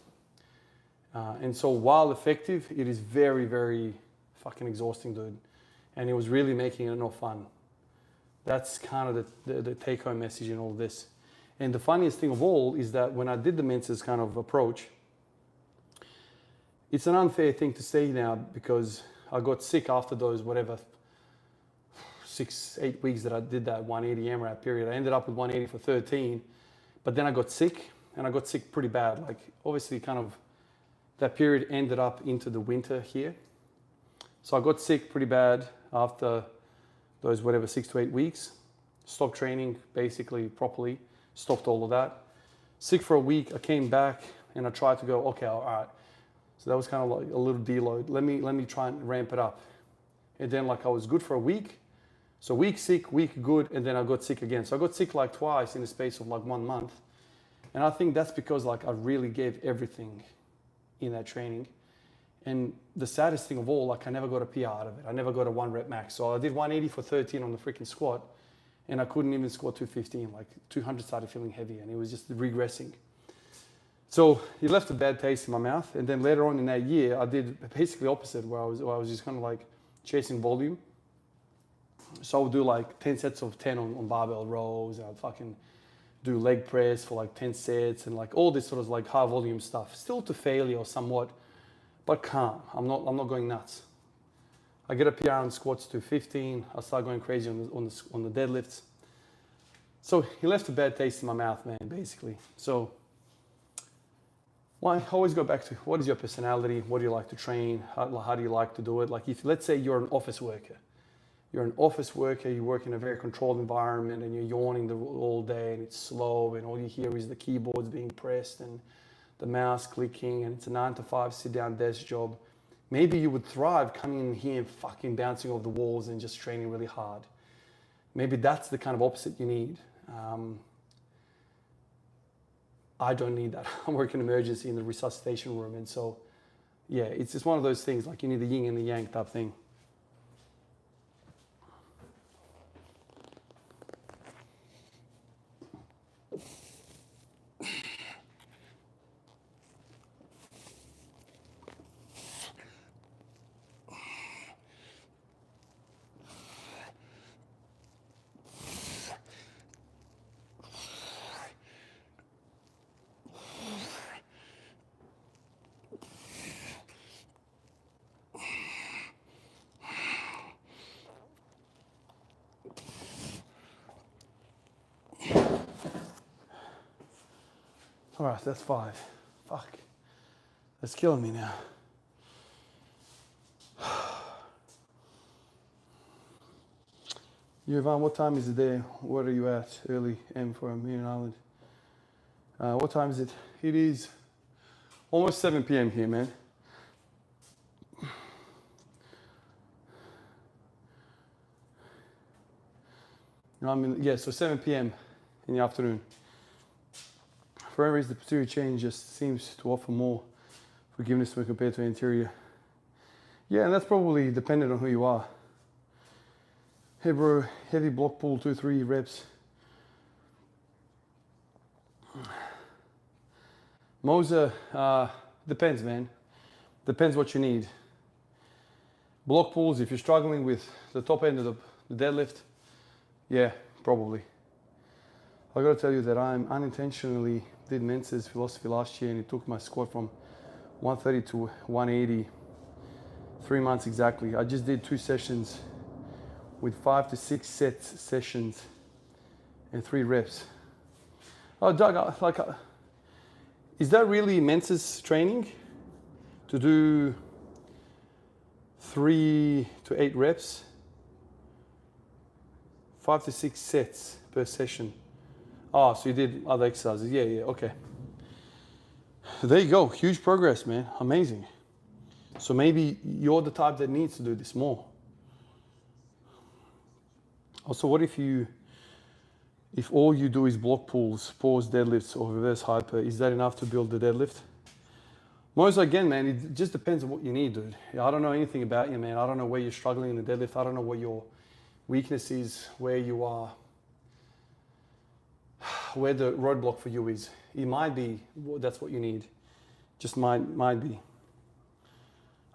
And so while effective, it is very, very fucking exhausting, dude. And it was really making it not fun. That's kind of the take-home message in all of this. And the funniest thing of all is that when I did the Mensa's kind of approach, it's an unfair thing to say now because I got sick after those, 6-8 weeks that I did that 180 AMRAP period. I ended up with 180 for 13, but then I got sick, and I got sick pretty bad. Like obviously kind of that period ended up into the winter here. So I got sick pretty bad after those 6 to 8 weeks. Stopped training basically properly, stopped all of that. Sick for a week, I came back and I tried to go, okay, all right. So that was kind of like a little deload. Let me try and ramp it up. And then like I was good for a week. So week sick, week good, and then I got sick again. So I got sick like twice in the space of like 1 month. And I think that's because like I really gave everything in that training. And the saddest thing of all, like I never got a PR out of it. I never got a 1 rep max. So I did 180 for 13 on the freaking squat and I couldn't even squat 215. Like 200 started feeling heavy and it was just regressing. So it left a bad taste in my mouth. And then later on in that year, I did basically opposite where I was just kind of like chasing volume. So I would do like 10 sets of 10 on barbell rows. And I'd fucking do leg press for like 10 sets and like all this sort of like high volume stuff. Still to failure somewhat, but calm. I'm not going nuts. I get a PR on squats to 15. I start going crazy on the deadlifts. So he left a bad taste in my mouth, man, basically. So I always go back to what is your personality? What do you like to train? How do you like to do it? Like if let's say you're an office worker. You're an office worker, you work in a very controlled environment and you're yawning all day and it's slow and all you hear is the keyboards being pressed and the mouse clicking and it's a 9 to 5 sit down desk job. Maybe you would thrive coming in here and fucking bouncing off the walls and just training really hard. Maybe that's the kind of opposite you need. I don't need that. I work in emergency in the resuscitation room. And so, yeah, it's just one of those things, like you need the yin and the yang type thing. All right, that's 5. Fuck. That's killing me now. Yvonne, what time is it there? Where are you at? Early M for a Million Island. What time is it? It is almost 7 p.m. here, man. So 7 p.m. in the afternoon. For whatever reason, the posterior chain just seems to offer more forgiveness when compared to anterior. Yeah, and that's probably dependent on who you are. Hey bro, heavy block pull, 2-3 reps. Moser, depends, man. Depends what you need. Block pulls, if you're struggling with the top end of the deadlift, yeah, probably. I gotta tell you that I unintentionally did Mensa's philosophy last year, and it took my squat from 130 to 180, 3 months exactly. I just did 2 sessions with 5 to 6 sessions and 3 reps. Oh, Doug, is that really Mensa's training? To do 3 to 8 reps, 5 to 6 sets per session. Oh, so you did other exercises. Yeah, okay. There you go, huge progress, man, amazing. So maybe you're the type that needs to do this more. Also, what if all you do is block pulls, pause deadlifts, or reverse hyper? Is that enough to build the deadlift? Most again, man, it just depends on what you need, dude. I don't know anything about you, man. I don't know where you're struggling in the deadlift. I don't know what your weakness is, where you are, where the roadblock for you is. It might be that's what you need. Just might be.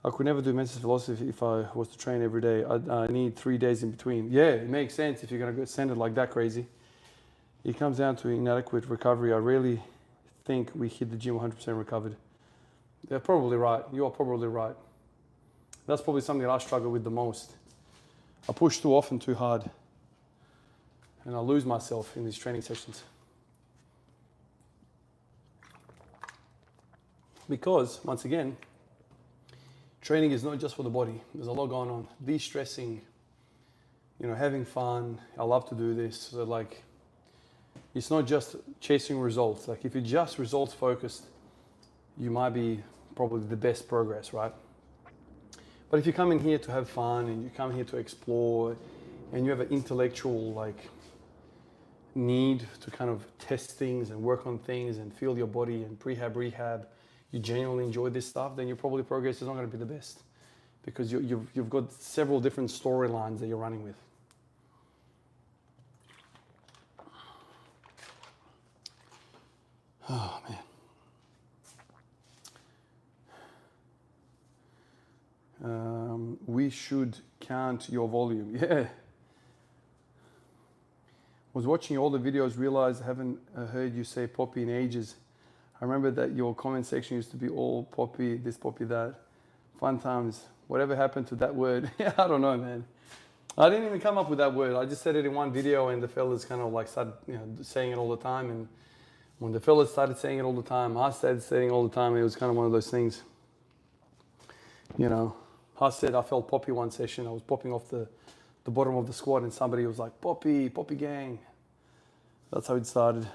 I could never do Mensa's philosophy if I was to train every day. I need 3 days in between. Yeah, it makes sense if you're going to send it like that crazy. It comes down to inadequate recovery. I rarely think we hit the gym 100% recovered. They're probably right. You are probably right. That's probably something that I struggle with the most. I push too often, too hard. And I lose myself in these training sessions. Because, once again, training is not just for the body. There's a lot going on. De-stressing, having fun. I love to do this. So it's not just chasing results. Like if you're just results focused, you might be probably the best progress, right? But if you come in here to have fun and you come here to explore and you have an intellectual need to kind of test things and work on things and feel your body and prehab, rehab, you genuinely enjoy this stuff, then your probably progress is not going to be the best because you've got several different storylines that you're running with. Oh, man. We should count your volume. Yeah. Was watching all the videos, realized I haven't heard you say poppy in ages. I remember that your comment section used to be all poppy, this poppy, that. Fun times. Whatever happened to that word? Yeah, I don't know, man. I didn't even come up with that word. I just said it in one video and the fellas kind of started saying it all the time. And when the fellas started saying it all the time, I started saying it all the time. It was kind of one of those things. I said I felt poppy one session. I was popping off the bottom of the squat and somebody was like, poppy gang. That's how it started.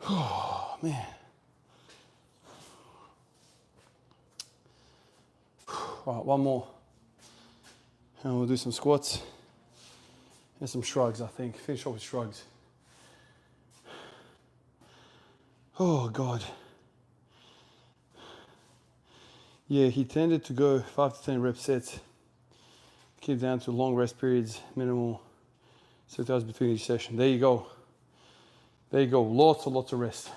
Oh, man. All right, one more. And we'll do some squats and some shrugs, I think. Finish off with shrugs. Oh, God. Yeah, he tended to go 5 to 10 rep sets. Keep down to long rest periods, minimal 6 hours between each session. There you go. There you go, lots and lots of rest.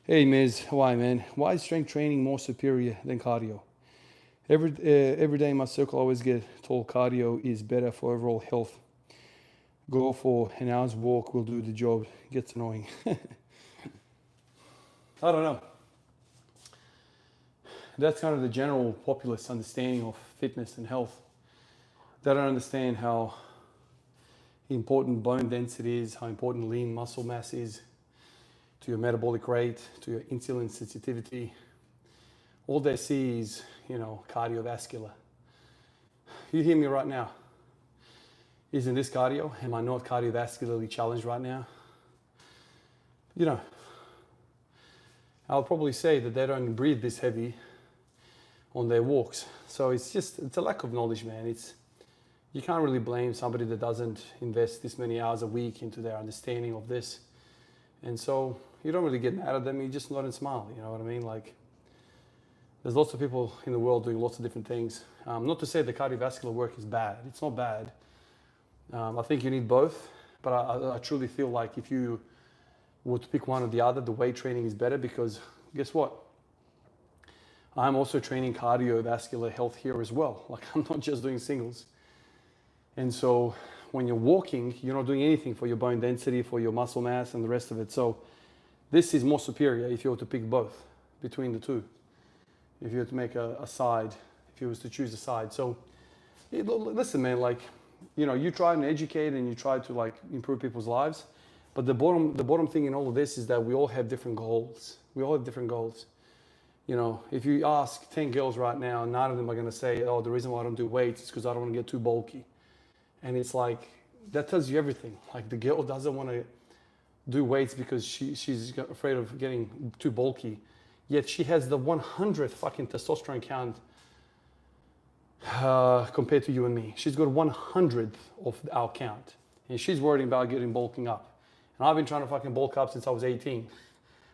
Hey Miz, why man? Why is strength training more superior than cardio? Every day in my circle I always get told cardio is better for overall health. Go for an hour's walk will do the job. Gets annoying. I don't know. That's kind of the general populace understanding of fitness and health. They don't understand how important bone density is, how important lean muscle mass is to your metabolic rate, to your insulin sensitivity. All they see is, cardiovascular. You hear me right now. Isn't this cardio? Am I not cardiovascularly challenged right now? I'll probably say that they don't breathe this heavy on their walks. So it's a lack of knowledge, man. You can't really blame somebody that doesn't invest this many hours a week into their understanding of this. And so you don't really get mad at them, you just nod and smile, you know what I mean? Like, there's lots of people in the world doing lots of different things. Not to say the cardiovascular work is bad, it's not bad. I think you need both, but I truly feel like if you were to pick one or the other, the weight training is better because guess what? I'm also training cardiovascular health here as well. Like, I'm not just doing singles. And so when you're walking, you're not doing anything for your bone density, for your muscle mass and the rest of it. So this is more superior if you were to pick both between the two. If you were to make a side, if you was to choose a side. So listen, man, like, you try and educate and you try to like improve people's lives. But the bottom thing in all of this is that we all have different goals. We all have different goals. If you ask 10 girls right now, 9 of them are going to say, oh, the reason why I don't do weights is because I don't want to get too bulky. And it's like, that tells you everything. Like, the girl doesn't want to do weights because she's afraid of getting too bulky. Yet she has the 100th fucking testosterone count compared to you and me. She's got 100th of our count. And she's worried about bulking up. And I've been trying to fucking bulk up since I was 18.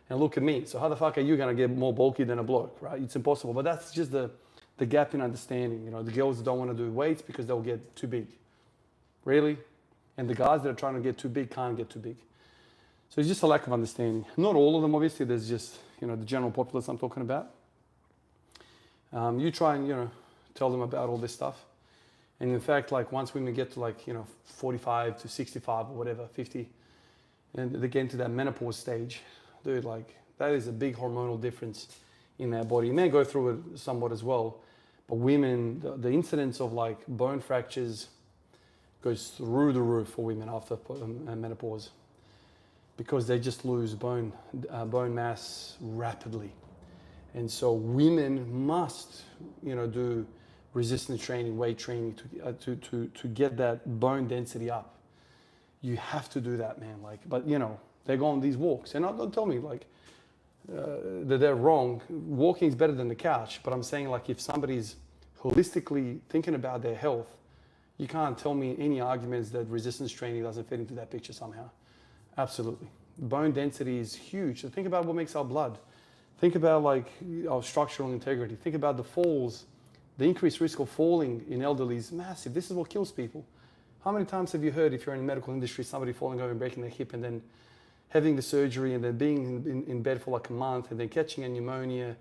And look at me. So how the fuck are you going to get more bulky than a bloke, right? It's impossible. But that's just the gap in understanding. The girls don't want to do weights because they'll get too big. Really? And the guys that are trying to get too big can't get too big. So it's just a lack of understanding. Not all of them, obviously. There's just, the general populace I'm talking about. You try and, tell them about all this stuff. And in fact, like, once women get to 45 to 65 or whatever, 50, and they get into that menopause stage, dude, like, that is a big hormonal difference in their body. You may go through it somewhat as well, but women, the incidence of like bone fractures goes through the roof for women after menopause because they just lose bone mass rapidly. And so women must, do resistance training, weight training to get that bone density up. You have to do that, man. Like, but they go on these walks, and don't tell me like that they're wrong. Walking is better than the couch, but I'm saying, like, if somebody's holistically thinking about their health, you can't tell me any arguments that resistance training doesn't fit into that picture somehow. Absolutely. Bone density is huge. So think about what makes our blood. Think about like our structural integrity. Think about the falls. The increased risk of falling in elderly is massive. This is what kills people. How many times have you heard, if you're in the medical industry, somebody falling over and breaking their hip and then having the surgery and then being in bed for like a month and then catching a pneumonia,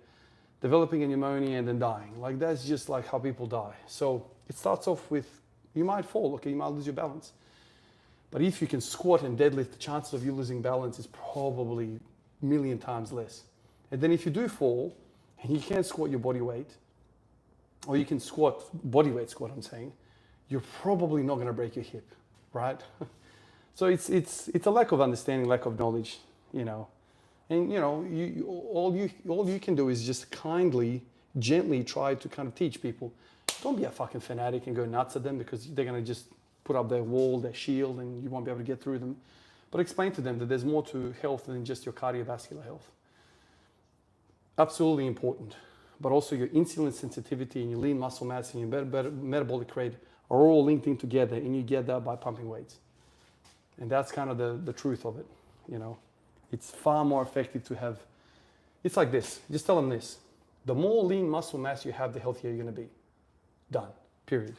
developing a pneumonia and then dying? Like, that's just like how people die. So it starts off with, you might fall, okay, you might lose your balance. But if you can squat and deadlift, the chances of you losing balance is probably a million times less. And then if you do fall and you can't squat your body weight, or you can squat, body weight squat I'm saying, you're probably not gonna break your hip, right? So it's a lack of understanding, lack of knowledge, And all you can do is just kindly, gently try to kind of teach people. Don't be a fucking fanatic and go nuts at them because they're gonna just put up their wall, their shield, and you won't be able to get through them. But explain to them that there's more to health than just your cardiovascular health. Absolutely important. But also your insulin sensitivity and your lean muscle mass and your metabolic rate are all linked in together, and you get that by pumping weights. And that's kind of the truth of it, It's far more effective to have, it's like this, just tell them this. The more lean muscle mass you have, the healthier you're gonna be. Done, period.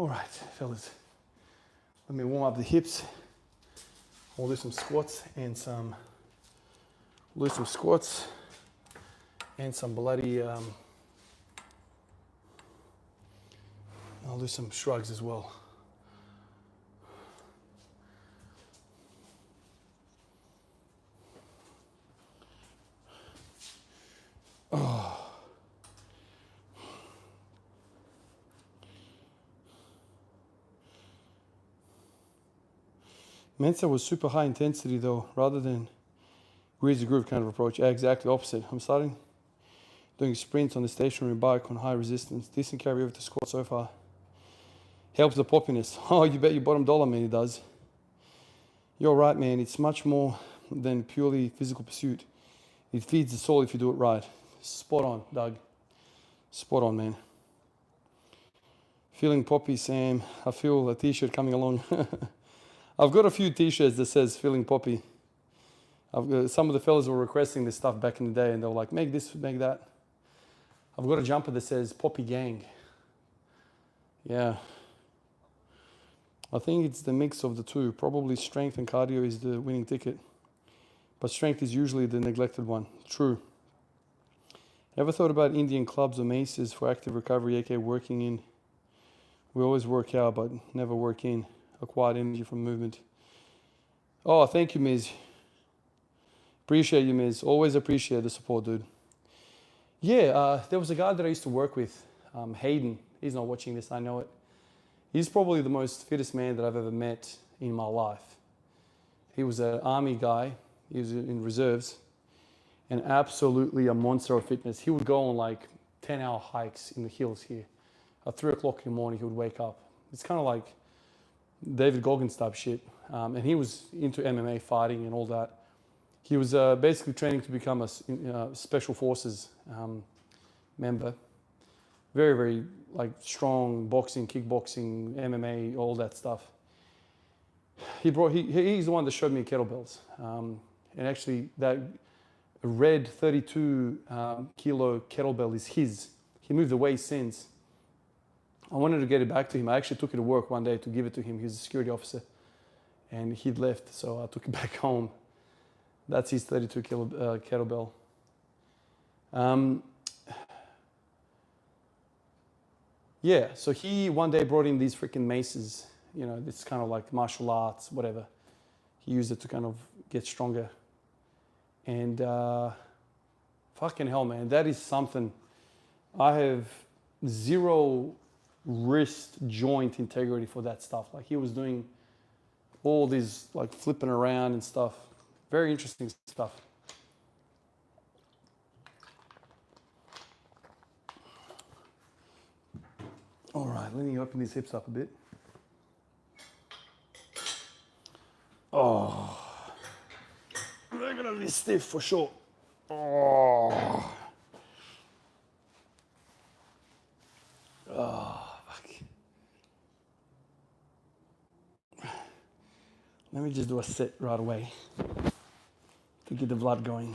All right, fellas. Let me warm up the hips. We'll do some squats and some bloody. I'll do some shrugs as well. Oh. Mensa was super high intensity though, rather than greasy groove kind of approach. Yeah, exactly opposite. I'm starting doing sprints on the stationary bike on high resistance. Decent carry over to squat so far. Helps the poppiness. Oh, you bet your bottom dollar, man, it does. You're right, man. It's much more than purely physical pursuit. It feeds the soul if you do it right. Spot on, Doug. Spot on, man. Feeling poppy, Sam. I feel a t-shirt coming along. I've got a few t-shirts that says feeling poppy. Some of the fellas were requesting this stuff back in the day and they were like, make this, make that. I've got a jumper that says Poppy Gang. Yeah. I think it's the mix of the two. Probably strength and cardio is the winning ticket. But strength is usually the neglected one. True. Ever thought about Indian clubs or maces for active recovery, aka working in? We always work out, but never work in. Acquired energy from movement. Oh, thank you, Miz. Appreciate you, Miz. Always appreciate the support, dude. Yeah, there was a guy that I used to work with, Hayden. He's not watching this, I know it. He's probably the most fittest man that I've ever met in my life. He was an army guy. He was in reserves. And absolutely a monster of fitness. He would go on like 10-hour hikes in the hills here. At 3 o'clock in the morning, he would wake up. It's kind of like David Goggins type shit. And he was into MMA fighting and all that. He was basically training to become a special forces member. Very, very like strong boxing, kickboxing, MMA, all that stuff. He's the one that showed me kettlebells. And actually that red 32 kilo kettlebell is his. He moved away since. I wanted to get it back to him. I actually took it to work one day to give it to him. He was a security officer and he'd left, so I took it back home. That's his 32 kilo kettlebell. Yeah, so he one day brought in these freaking maces, you know, it's kind of like martial arts, whatever. He used it to kind of get stronger. And fucking hell, man, that is something. I have zero wrist joint integrity for that stuff. Like he was doing all these like flipping around and stuff. Very interesting stuff. All right, let me open these hips up a bit. Oh, they're gonna be stiff for sure. Oh, fuck. Let me just do a sit right away to get the blood going.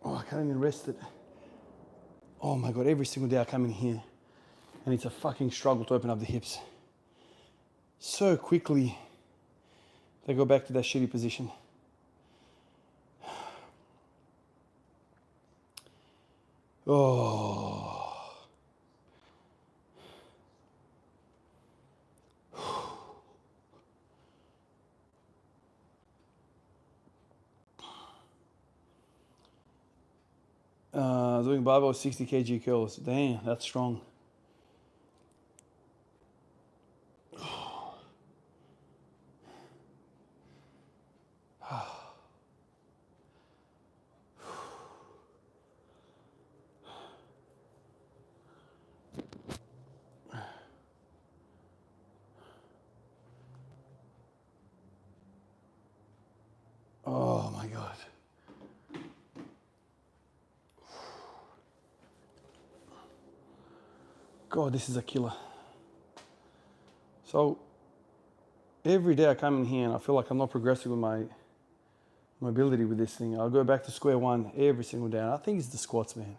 Oh, I can't even rest it. Oh my God, every single day I come in here and it's a fucking struggle to open up the hips. So quickly they go back to that shitty position. Oh. Doing barbell 60 kg curls. Damn, that's strong. God, this is a killer. So every day I come in here and I feel like I'm not progressing with my mobility with this thing. I'll go back to square one every single day. And I think it's the squats, man.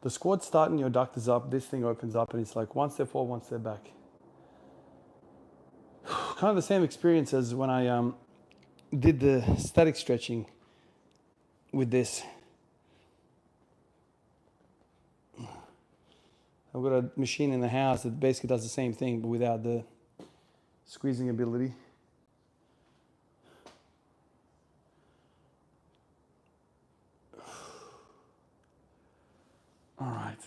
The squats starting your adductors up, this thing opens up and it's like one step forward, one step back. Kind of the same experience as when I did the static stretching with this. I've got a machine in the house that basically does the same thing, but without the squeezing ability. All right.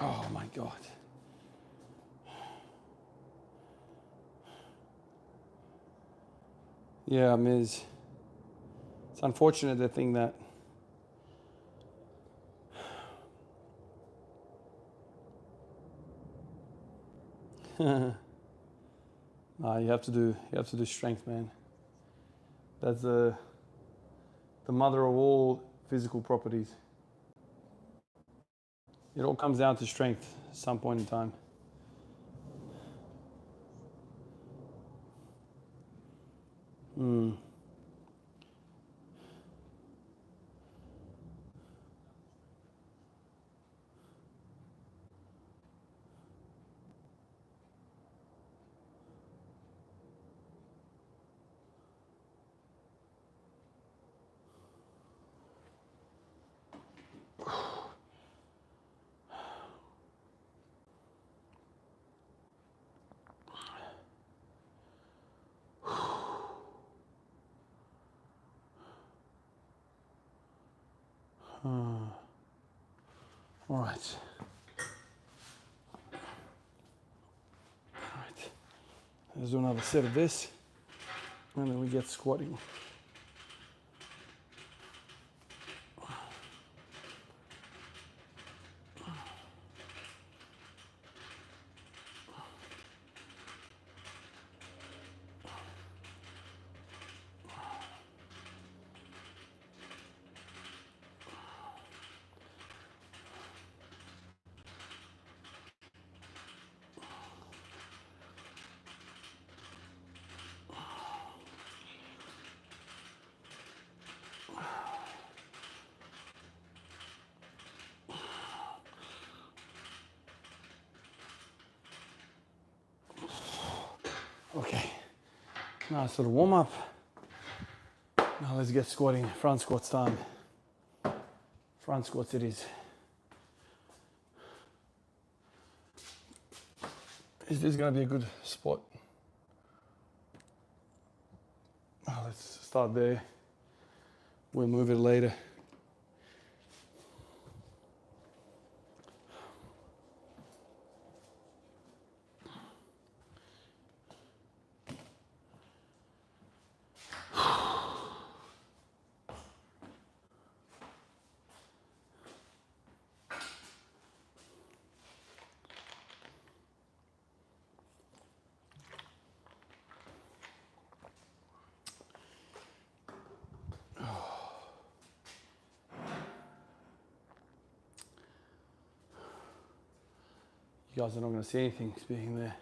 Oh my God. Yeah, Ms. It's unfortunate the thing that you have to do strength, man. That's the mother of all physical properties. It all comes down to strength at some point in time. All right. Let's do another set of this, and then we get squatting. Okay, nice little warm up. Now let's get squatting. Front squats time. Front squats it is. Is this going to be a good spot? Let's start there. We'll move it later. You guys are not going to see anything speaking there.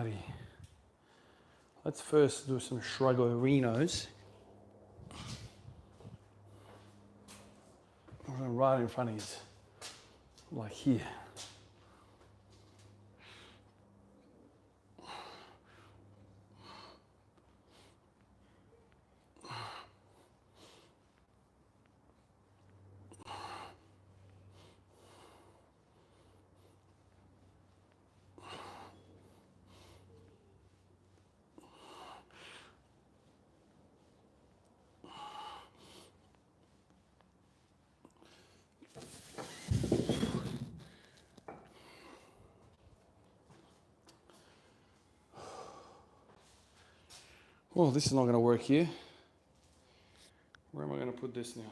Alrighty. Let's first do some shrugorinos. Right in front of you, like here. Well, this is not going to work here. Where am I going to put this now?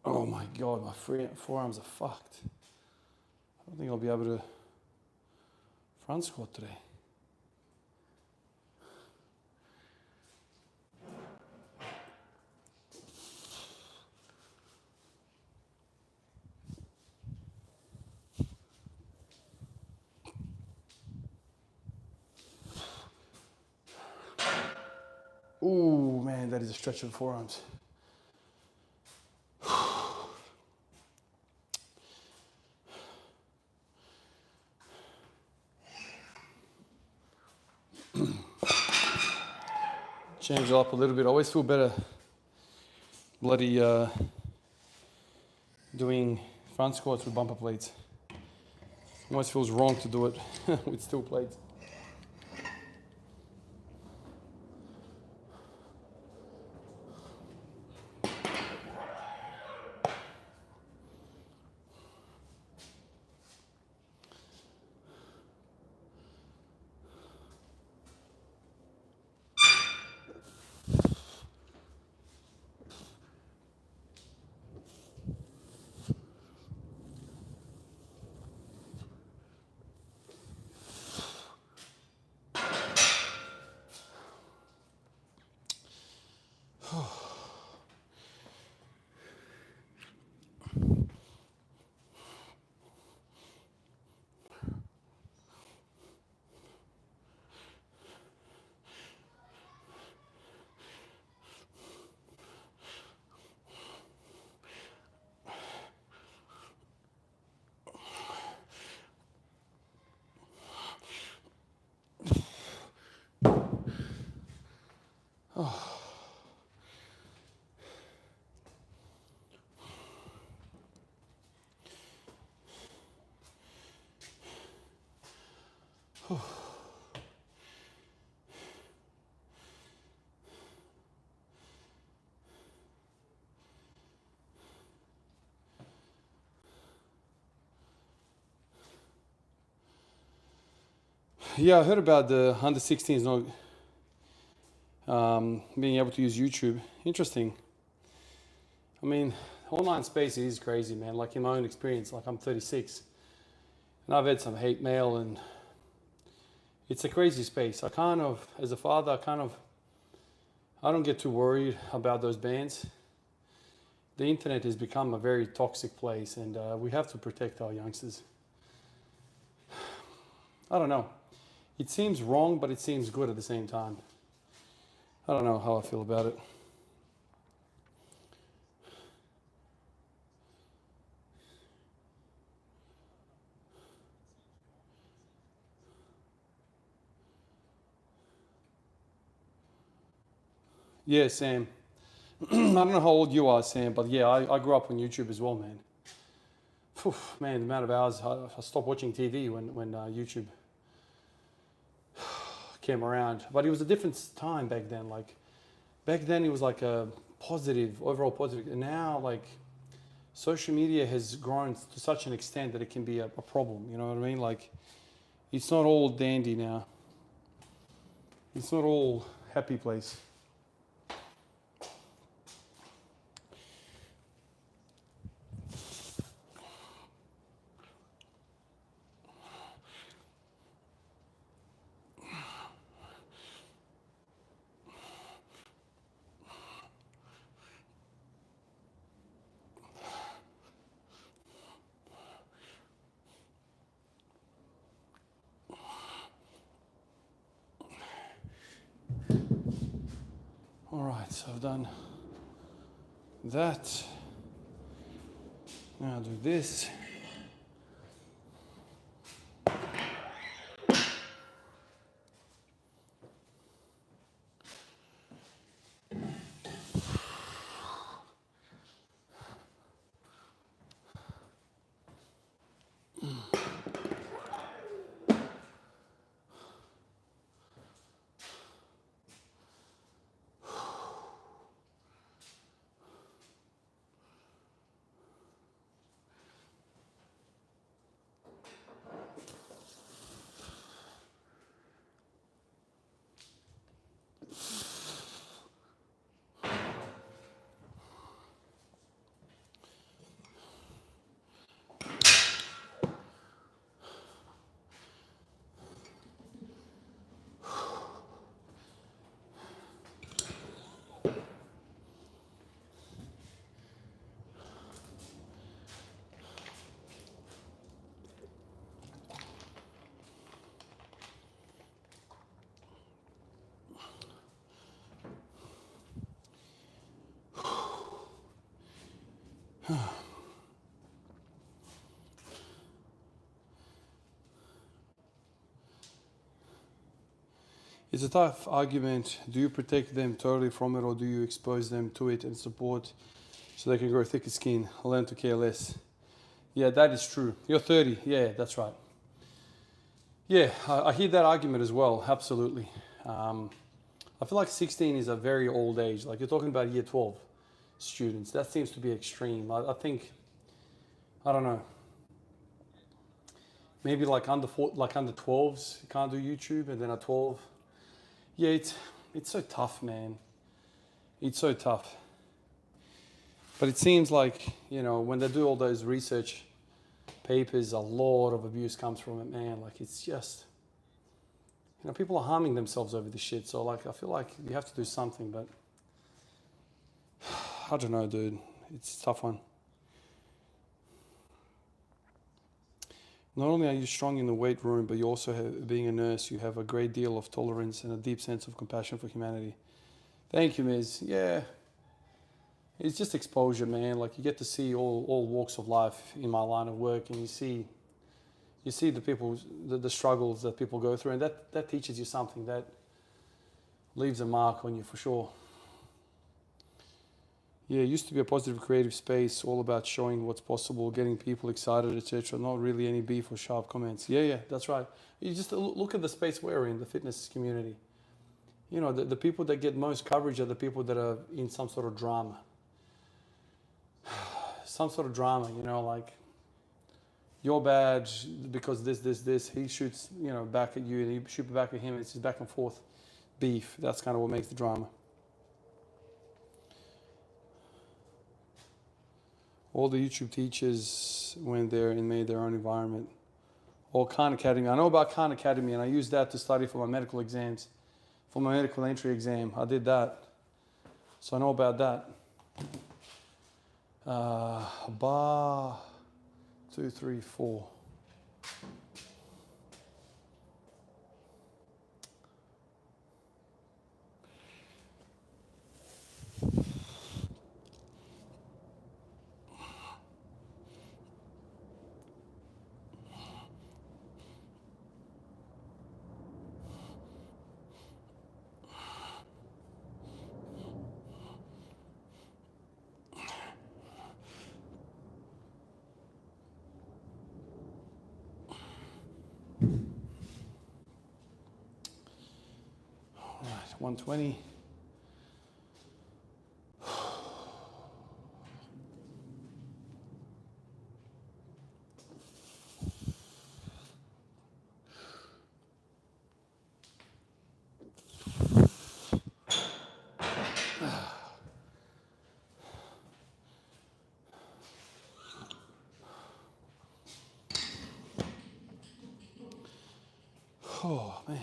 Oh my God, my forearms are fucked. I don't think I'll be able to front squat today. Ooh, man, that is a stretch of the forearms. Change it up a little bit. I always feel better bloody doing front squats with bumper plates. Almost feels wrong to do it with steel plates. Yeah, I heard about the under 16s not being able to use YouTube. Interesting. I mean, online space is crazy, man. Like in my own experience, like I'm 36 and I've had some hate mail and it's a crazy space. I kind of, as a father, I don't get too worried about those bans. The internet has become a very toxic place and we have to protect our youngsters. I don't know. It seems wrong, but it seems good at the same time. I don't know how I feel about it. Yeah, Sam. I don't know how old you are, Sam, but yeah, I grew up on YouTube as well, man. Phew, man, the amount of hours I stopped watching TV when YouTube came around. But it was a different time back then. Like back then, it was like a positive, overall positive. And now, like social media has grown to such an extent that it can be a problem. You know what I mean? Like it's not all dandy now. It's not all happy place. so I've done that. Now I'll do this. It's a tough argument. Do you protect them totally from it, or do you expose them to it and support so they can grow thicker skin, learn to care less? Yeah, that is true. You're 30. Yeah, that's right. Yeah, I hear that argument as well. Absolutely. I feel like 16 is a very old age. Like you're talking about year 12 students. That seems to be extreme. I think, I don't know. Maybe like under 12s, you can't do YouTube, and then at 12. Yeah, it's so tough, man. It's so tough. But it seems like, when they do all those research papers, a lot of abuse comes from it, man. Like it's just, people are harming themselves over this shit. So like, I feel like you have to do something, but I don't know, dude. It's a tough one. Not only are you strong in the weight room, but you also have, being a nurse, you have a great deal of tolerance and a deep sense of compassion for humanity. Thank you, Ms. Yeah. It's just exposure, man. Like you get to see all walks of life in my line of work, and you see the struggles that people go through, and that teaches you something. That leaves a mark on you for sure. Yeah, it used to be a positive creative space, all about showing what's possible, getting people excited, etc. Not really any beef or sharp comments. Yeah, that's right. You just look at the space we're in, the fitness community. The people that get most coverage are the people that are in some sort of drama. Some sort of drama, like you're bad because this. He shoots, back at you, and you shoot back at him. It's just back and forth beef. That's kind of what makes the drama. All the YouTube teachers went there and made their own environment. Or Khan Academy. I know about Khan Academy, and I used that to study for my medical exams, for my medical entry exam. I did that. So I know about that. Bar 2, 3, 4. All right, 120. Oh, man.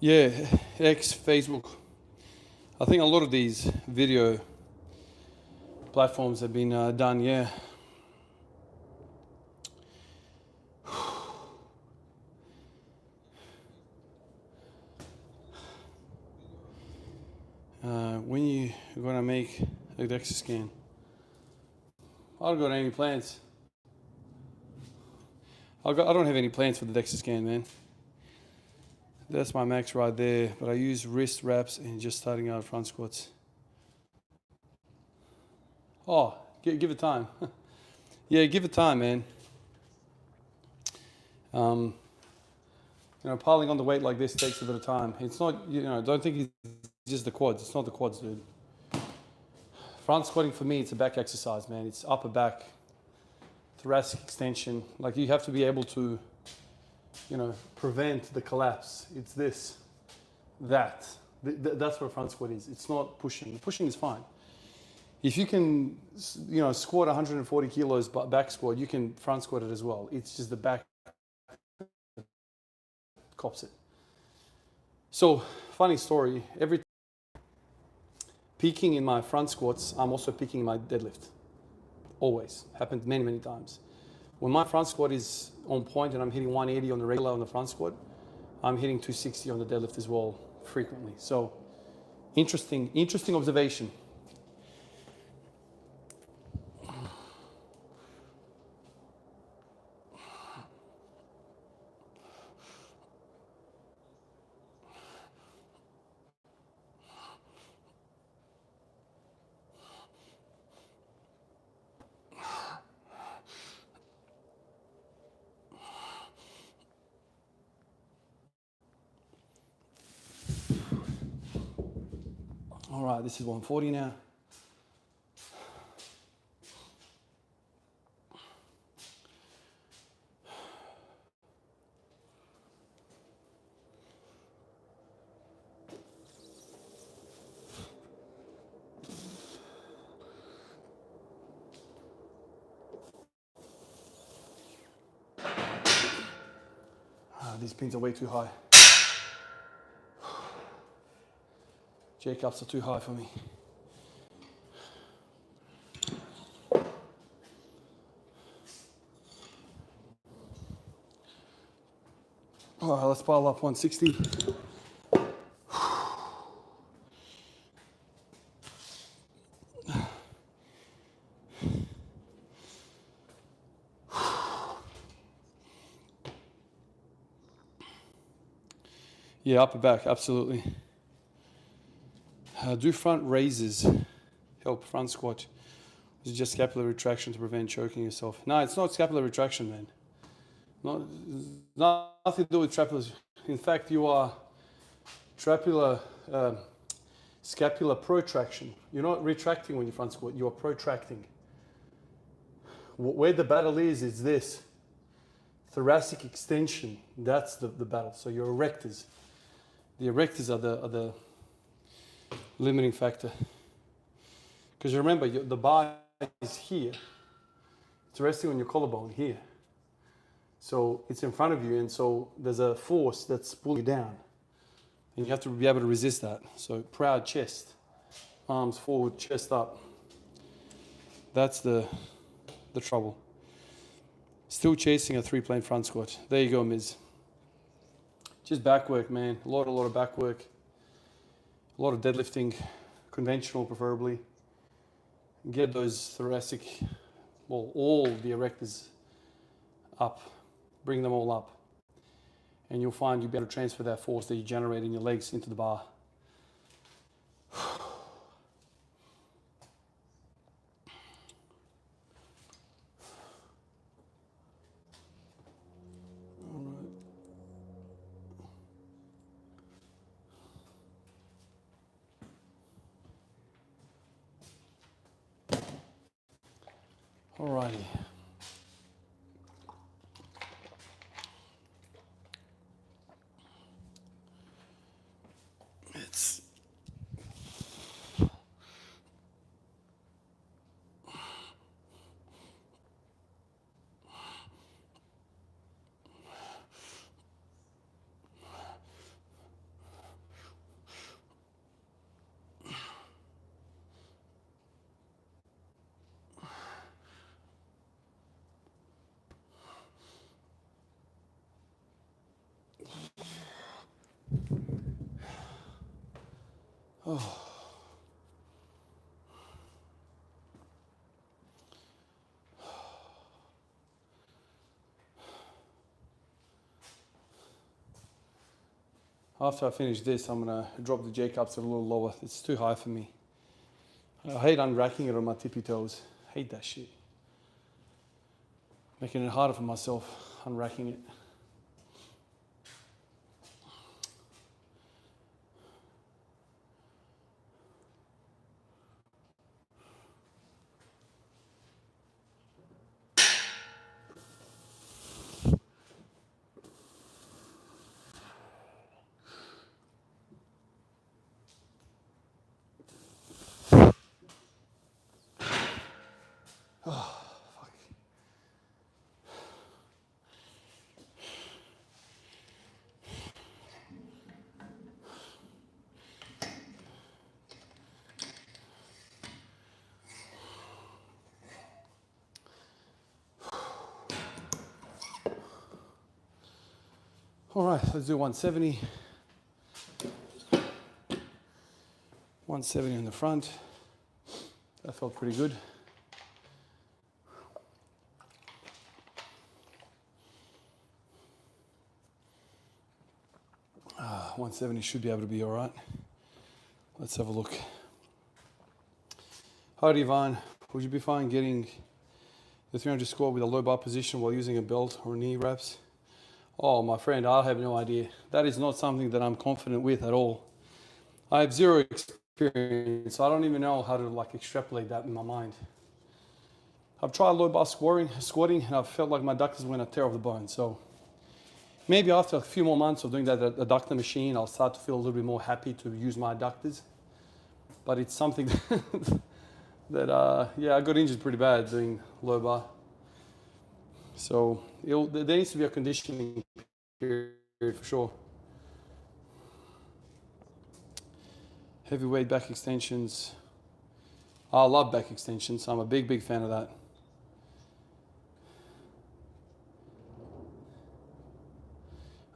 Yeah, X, Facebook. I think a lot of these video platforms have been done, yeah. When you gonna make a DEXA scan? I don't got any plans. I don't have any plans for the DEXA scan, man. That's my max right there, but I use wrist wraps and just starting out front squats. Oh, give it time. Yeah, give it time, man. Piling on the weight like this takes a bit of time. It's not, don't think it's just the quads. It's not the quads, dude. Front squatting for me, it's a back exercise, man. It's upper back, thoracic extension. Like you have to be able to, prevent the collapse. It's this, that. That's what front squat is. It's not pushing. The pushing is fine. If you can, squat 140 kilos back squat, you can front squat it as well. It's just the back cops it. So, funny story. Every peaking in my front squats, I'm also peaking in my deadlift. Always. Happened many, many times. When my front squat is on point and I'm hitting 180 on the regular on the front squat, I'm hitting 260 on the deadlift as well frequently. So, interesting observation. All right, this is 140 now. These pins are way too high. J-cups are too high for me. All right, let's pile up 160. Yeah, upper back, absolutely. Do front raises help front squat? It's just scapular retraction to prevent choking yourself. No, it's not scapular retraction, man. Nothing to do with trapezius. In fact, you are scapular protraction. You're not retracting when you front squat, you are protracting. Where the battle is this. Thoracic extension, that's the battle. So your erectors. The erectors are the limiting factor. Because remember, the bar is here. It's resting on your collarbone here. So it's in front of you, and so there's a force that's pulling you down. And you have to be able to resist that. So proud chest, arms forward, chest up. That's the trouble. Still chasing a 3-plane front squat. There you go, Miz. Just back work, man. A lot of back work. A lot of deadlifting, conventional preferably. Get those thoracic, all the erectors up. Bring them all up. And you'll find you'll be able to transfer that force that you generate in your legs into the bar. Alrighty. It's After I finish this, I'm gonna drop the J cups a little lower. It's too high for me. I hate unracking it on my tippy toes. Hate that shit. Making it harder for myself, unracking it. Oh, fuck. All right, let's do 170. 170 in the front. That felt pretty good. Ah, 170 should be able to be all right. Let's have a look. Hi, Ivan. Would you be fine getting the 300 squat with a low bar position while using a belt or knee wraps? Oh, my friend, I have no idea. That is not something that I'm confident with at all. I have zero experience, so I don't even know how to like extrapolate that in my mind. I've tried low bar squatting, and I've felt like my adductors were going to tear off the bone. So maybe after a few more months of doing that adductor machine, I'll start to feel a little bit more happy to use my adductors. But it's something that, yeah, I got injured pretty bad doing low bar. So there needs to be a conditioning period for sure. Heavyweight back extensions. I love back extensions. I'm a big fan of that.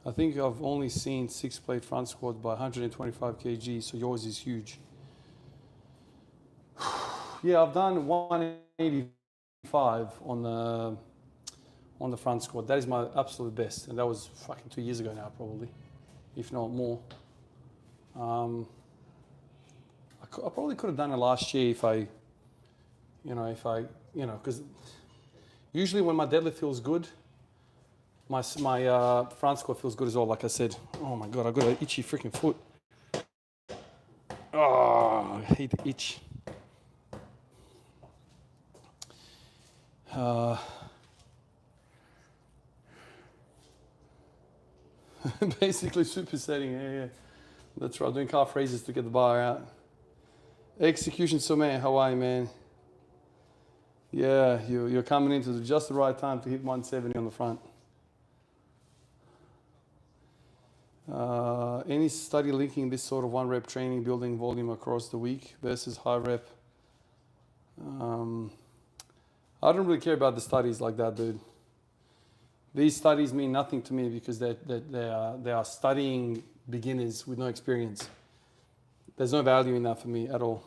I think I've only seen 6-plate front squats by 125 kg, so yours is huge. Yeah, I've done 185 on the front squat. That is my absolute best, and that was fucking 2 years ago now, probably, if not more. I probably could have done it last year if I, because usually when my deadlift feels good, my front squat feels good as well. Like I said, oh my god, I got an itchy freaking foot. Oh, I hate the itch. Basically supersetting, yeah. That's right, doing calf raises to get the bar out. Execution, so man, how are you, man? Yeah, you're coming into just the right time to hit 170 on the front. Any study linking this sort of 1-rep training, building volume across the week versus high rep? I don't really care about the studies like that, dude. These studies mean nothing to me because they are studying beginners with no experience. There's no value in that for me at all.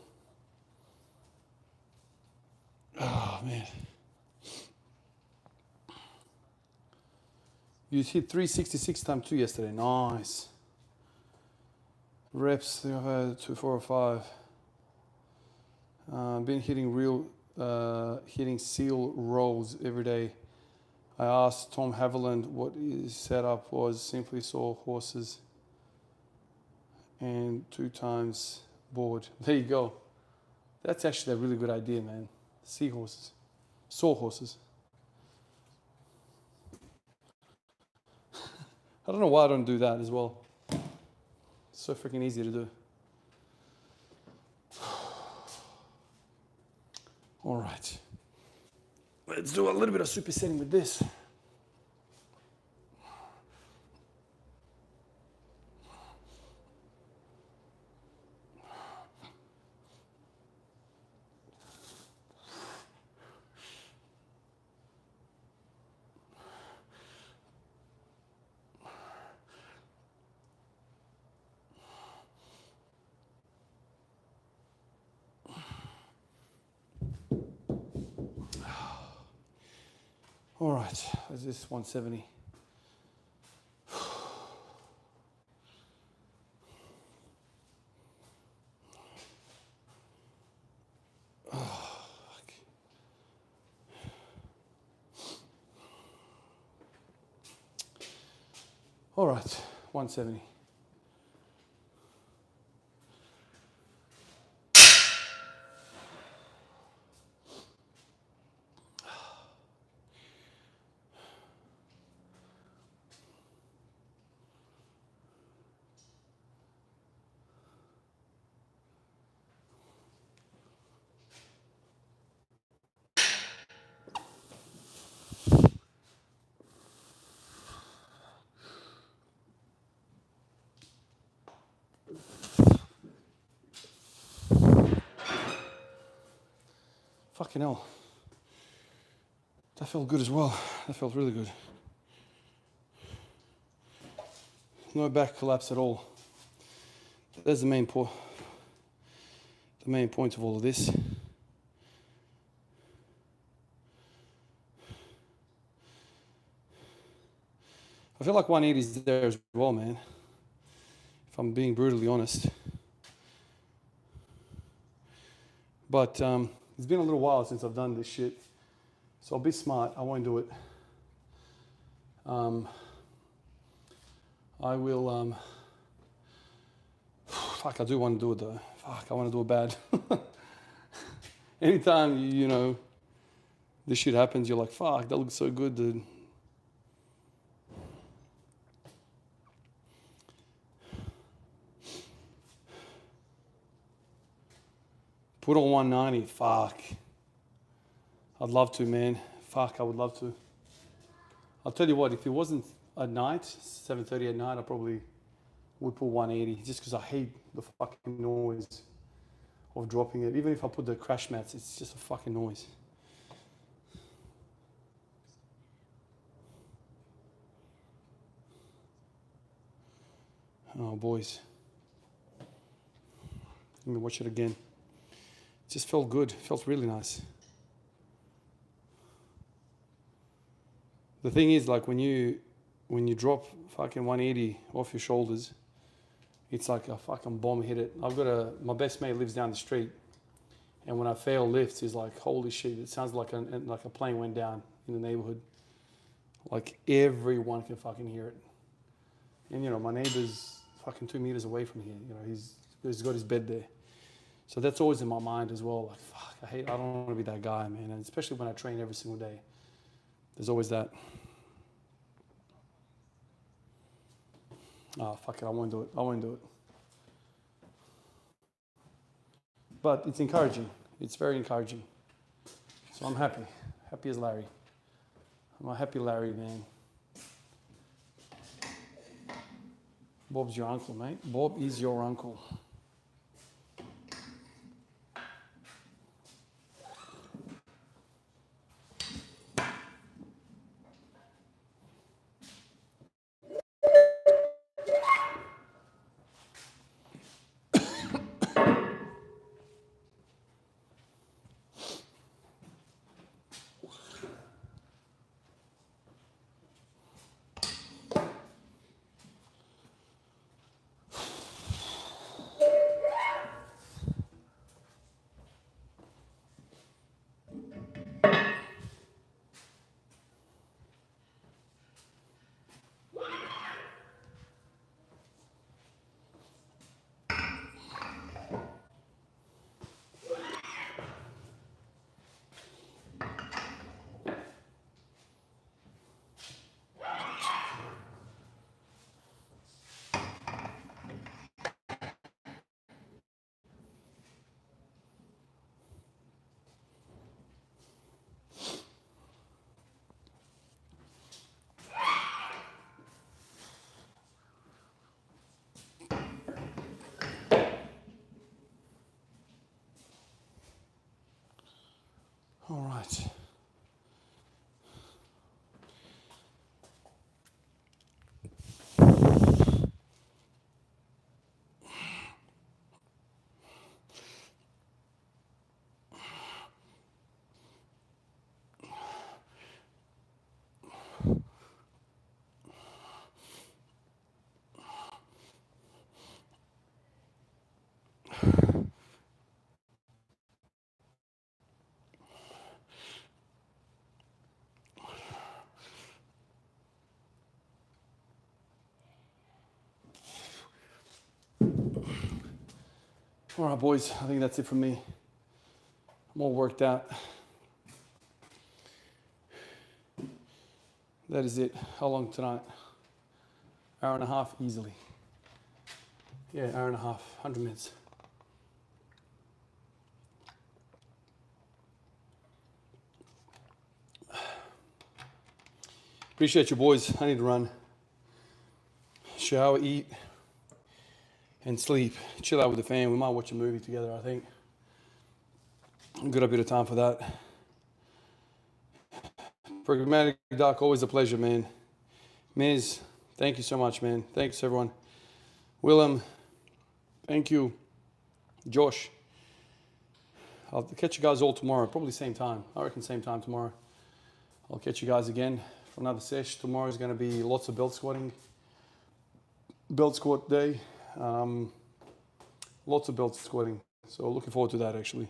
Oh, man. You hit 366 times 2 yesterday. Nice. Reps, 2, 4, or 5. Been hitting seal rolls every day. I asked Tom Haviland what his setup was. Simply saw horses and 2 times board. There you go. That's actually a really good idea, man. Seahorses. Sawhorses. I don't know why I don't do that as well. It's so freaking easy to do. All right. Let's do a little bit of supersetting with this. All right, is this 170? Oh, fuck. All right, 170. Fucking hell. That felt good as well. That felt really good. No back collapse at all. That's the main point. The main point of all of this. I feel like 180 is there as well, man. If I'm being brutally honest. But it's been a little while since I've done this shit. So I'll be smart. I won't do it. I will... fuck, I do want to do it though. Fuck, I want to do it bad. Anytime, you know, this shit happens, you're like, fuck, that looks so good, dude. Put on 190, fuck. I'd love to, man. Fuck, I would love to. I'll tell you what, if it wasn't at night, 7:30 at night, I probably would put 180 just because I hate the fucking noise of dropping it. Even if I put the crash mats, it's just a fucking noise. Oh, boys. Let me watch it again. It just felt good. It felt really nice. The thing is, like when you drop fucking 180 off your shoulders, it's like a fucking bomb hit it. My best mate lives down the street, and when I fail lifts, he's like, holy shit, it sounds like a plane went down in the neighborhood. Like everyone can fucking hear it. And you know, my neighbor's fucking 2 meters away from here. You know, he's got his bed there. So that's always in my mind as well. Like, fuck, I don't want to be that guy, man. And especially when I train every single day. There's always that. Oh, fuck it, I won't do it. I won't do it. But it's encouraging. It's very encouraging. So I'm happy. Happy as Larry. I'm a happy Larry, man. Bob's your uncle, mate. Bob is your uncle. All right, boys, I think that's it from me. I'm all worked out. That is it. How long tonight? Hour and a half easily. Yeah, hour and a half, 100 minutes. Appreciate you, boys. I need to run, shower, eat, and sleep. Chill out with the fam. We might watch a movie together, I think. I've got a bit of time for that. Pragmatic Doc, always a pleasure, man. Miz, thank you so much, man. Thanks, everyone. Willem, thank you. Josh, I'll catch you guys all tomorrow, probably same time. I reckon same time tomorrow. I'll catch you guys again for another sesh. Tomorrow is going to be lots of belt squatting. Belt squat day. Lots of belt squatting. So looking forward to that, actually.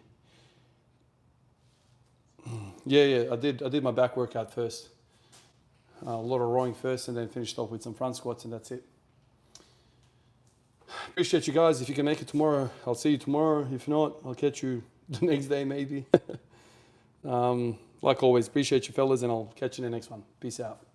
Yeah, I did my back workout first. A lot of rowing first, and then finished off with some front squats, and that's it. Appreciate you guys. If you can make it tomorrow, I'll see you tomorrow. If not, I'll catch you the next day maybe. Like always, appreciate you fellas, and I'll catch you in the next one. Peace out.